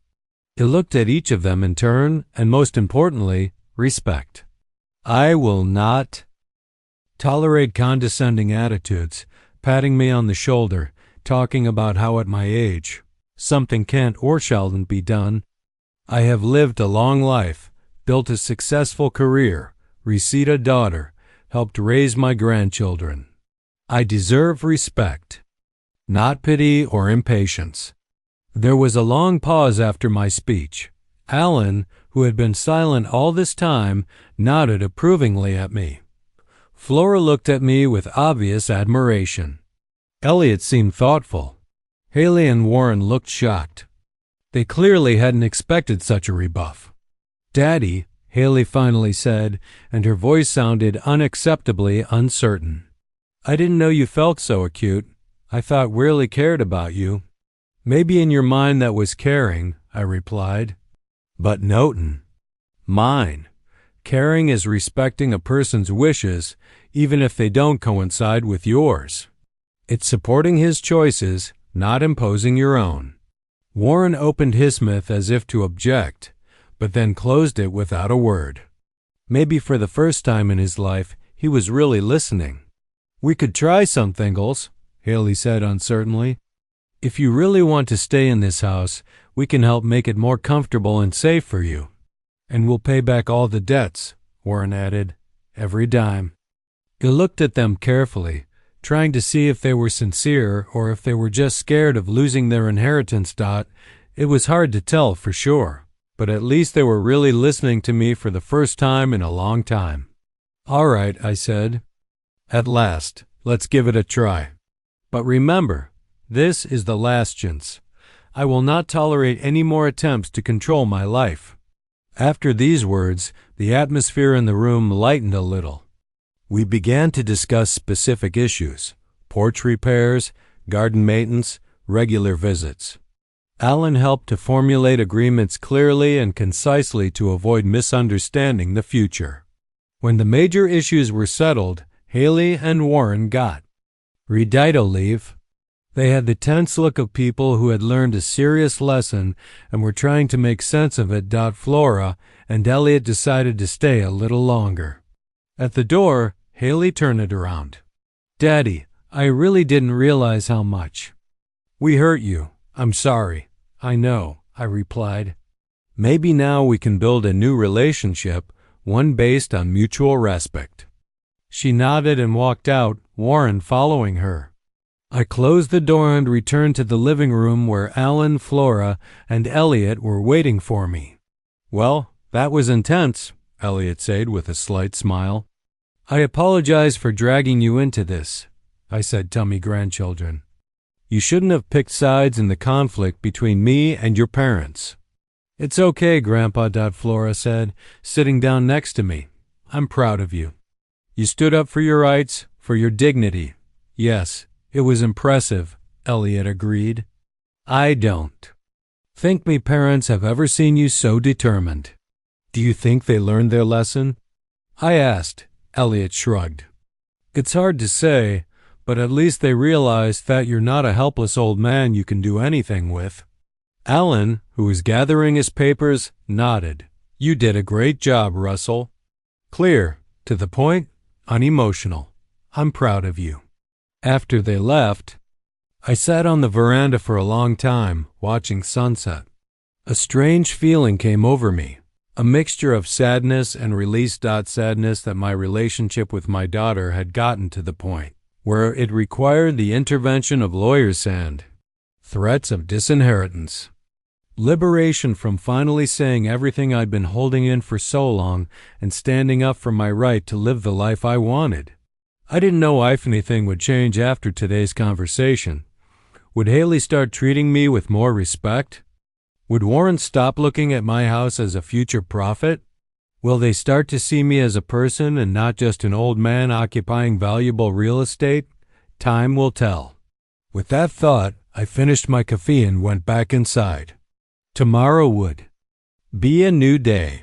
He looked at each of them in turn, and most importantly, respect. I will not tolerate condescending attitudes, patting me on the shoulder, talking about how at my age something can't or shalln't be done. I have lived a long life, built a successful career, received a daughter, helped raise my grandchildren. I deserve respect, not pity or impatience. There was a long pause after my speech. Alan, who had been silent all this time, nodded approvingly at me. Flora looked at me with obvious admiration. Elliot seemed thoughtful. Haley and Warren looked shocked. They clearly hadn't expected such a rebuff. Daddy, Haley finally said, and her voice sounded unacceptably uncertain. I didn't know you felt so acute. I thought we really cared about you. Maybe in your mind that was caring, I replied. But notin'. Mine. Caring is respecting a person's wishes, even if they don't coincide with yours. It's supporting his choices, not imposing your own. Warren opened his mouth as if to object, but then closed it without a word. Maybe for the first time in his life, he was really listening. We could try some thingles, Haley said uncertainly. If you really want to stay in this house, we can help make it more comfortable and safe for you. And we'll pay back all the debts, Warren added, every dime. He looked at them carefully, trying to see if they were sincere or if they were just scared of losing their inheritance. It was hard to tell for sure, but at least they were really listening to me for the first time in a long time. All right, I said. At last, let's give it a try. But remember, this is the last chance. I will not tolerate any more attempts to control my life. After these words, the atmosphere in the room lightened a little. We began to discuss specific issues: porch repairs, garden maintenance, regular visits. Alan helped to formulate agreements clearly and concisely to avoid misunderstanding the future. When the major issues were settled, Haley and Warren got Redito leave. They had the tense look of people who had learned a serious lesson and were trying to make sense of it. Flora and Elliot decided to stay a little longer. At the door, Haley turned it around. "Daddy, I really didn't realize how much." "We hurt you. I'm sorry." "I know," I replied. "Maybe now we can build a new relationship, one based on mutual respect." She nodded and walked out, Warren following her. I closed the door and returned to the living room where Alan, Flora, and Elliot were waiting for me. "Well, that was intense," Elliot said with a slight smile. "I apologize for dragging you into this," I said to my grandchildren. "You shouldn't have picked sides in the conflict between me and your parents." "It's okay, Grandpa," Flora said, sitting down next to me. "I'm proud of you. You stood up for your rights, for your dignity." "Yes, it was impressive," Elliot agreed. "I don't think me parents have ever seen you so determined." "Do you think they learned their lesson?" I asked. Elliot shrugged. "It's hard to say, but at least they realized that you're not a helpless old man you can do anything with." Alan, who was gathering his papers, nodded. "You did a great job, Russell. Clear, to the point, unemotional. I'm proud of you." After they left, I sat on the veranda for a long time, watching sunset. A strange feeling came over me, a mixture of sadness and release. Sadness that my relationship with my daughter had gotten to the point where it required the intervention of lawyers and threats of disinheritance. Liberation from finally saying everything I'd been holding in for so long and standing up for my right to live the life I wanted. I didn't know if anything would change after today's conversation. Would Haley start treating me with more respect? Would Warren stop looking at my house as a future prophet? Will they start to see me as a person and not just an old man occupying valuable real estate? Time will tell. With that thought, I finished my coffee and went back inside. Tomorrow would be a new day.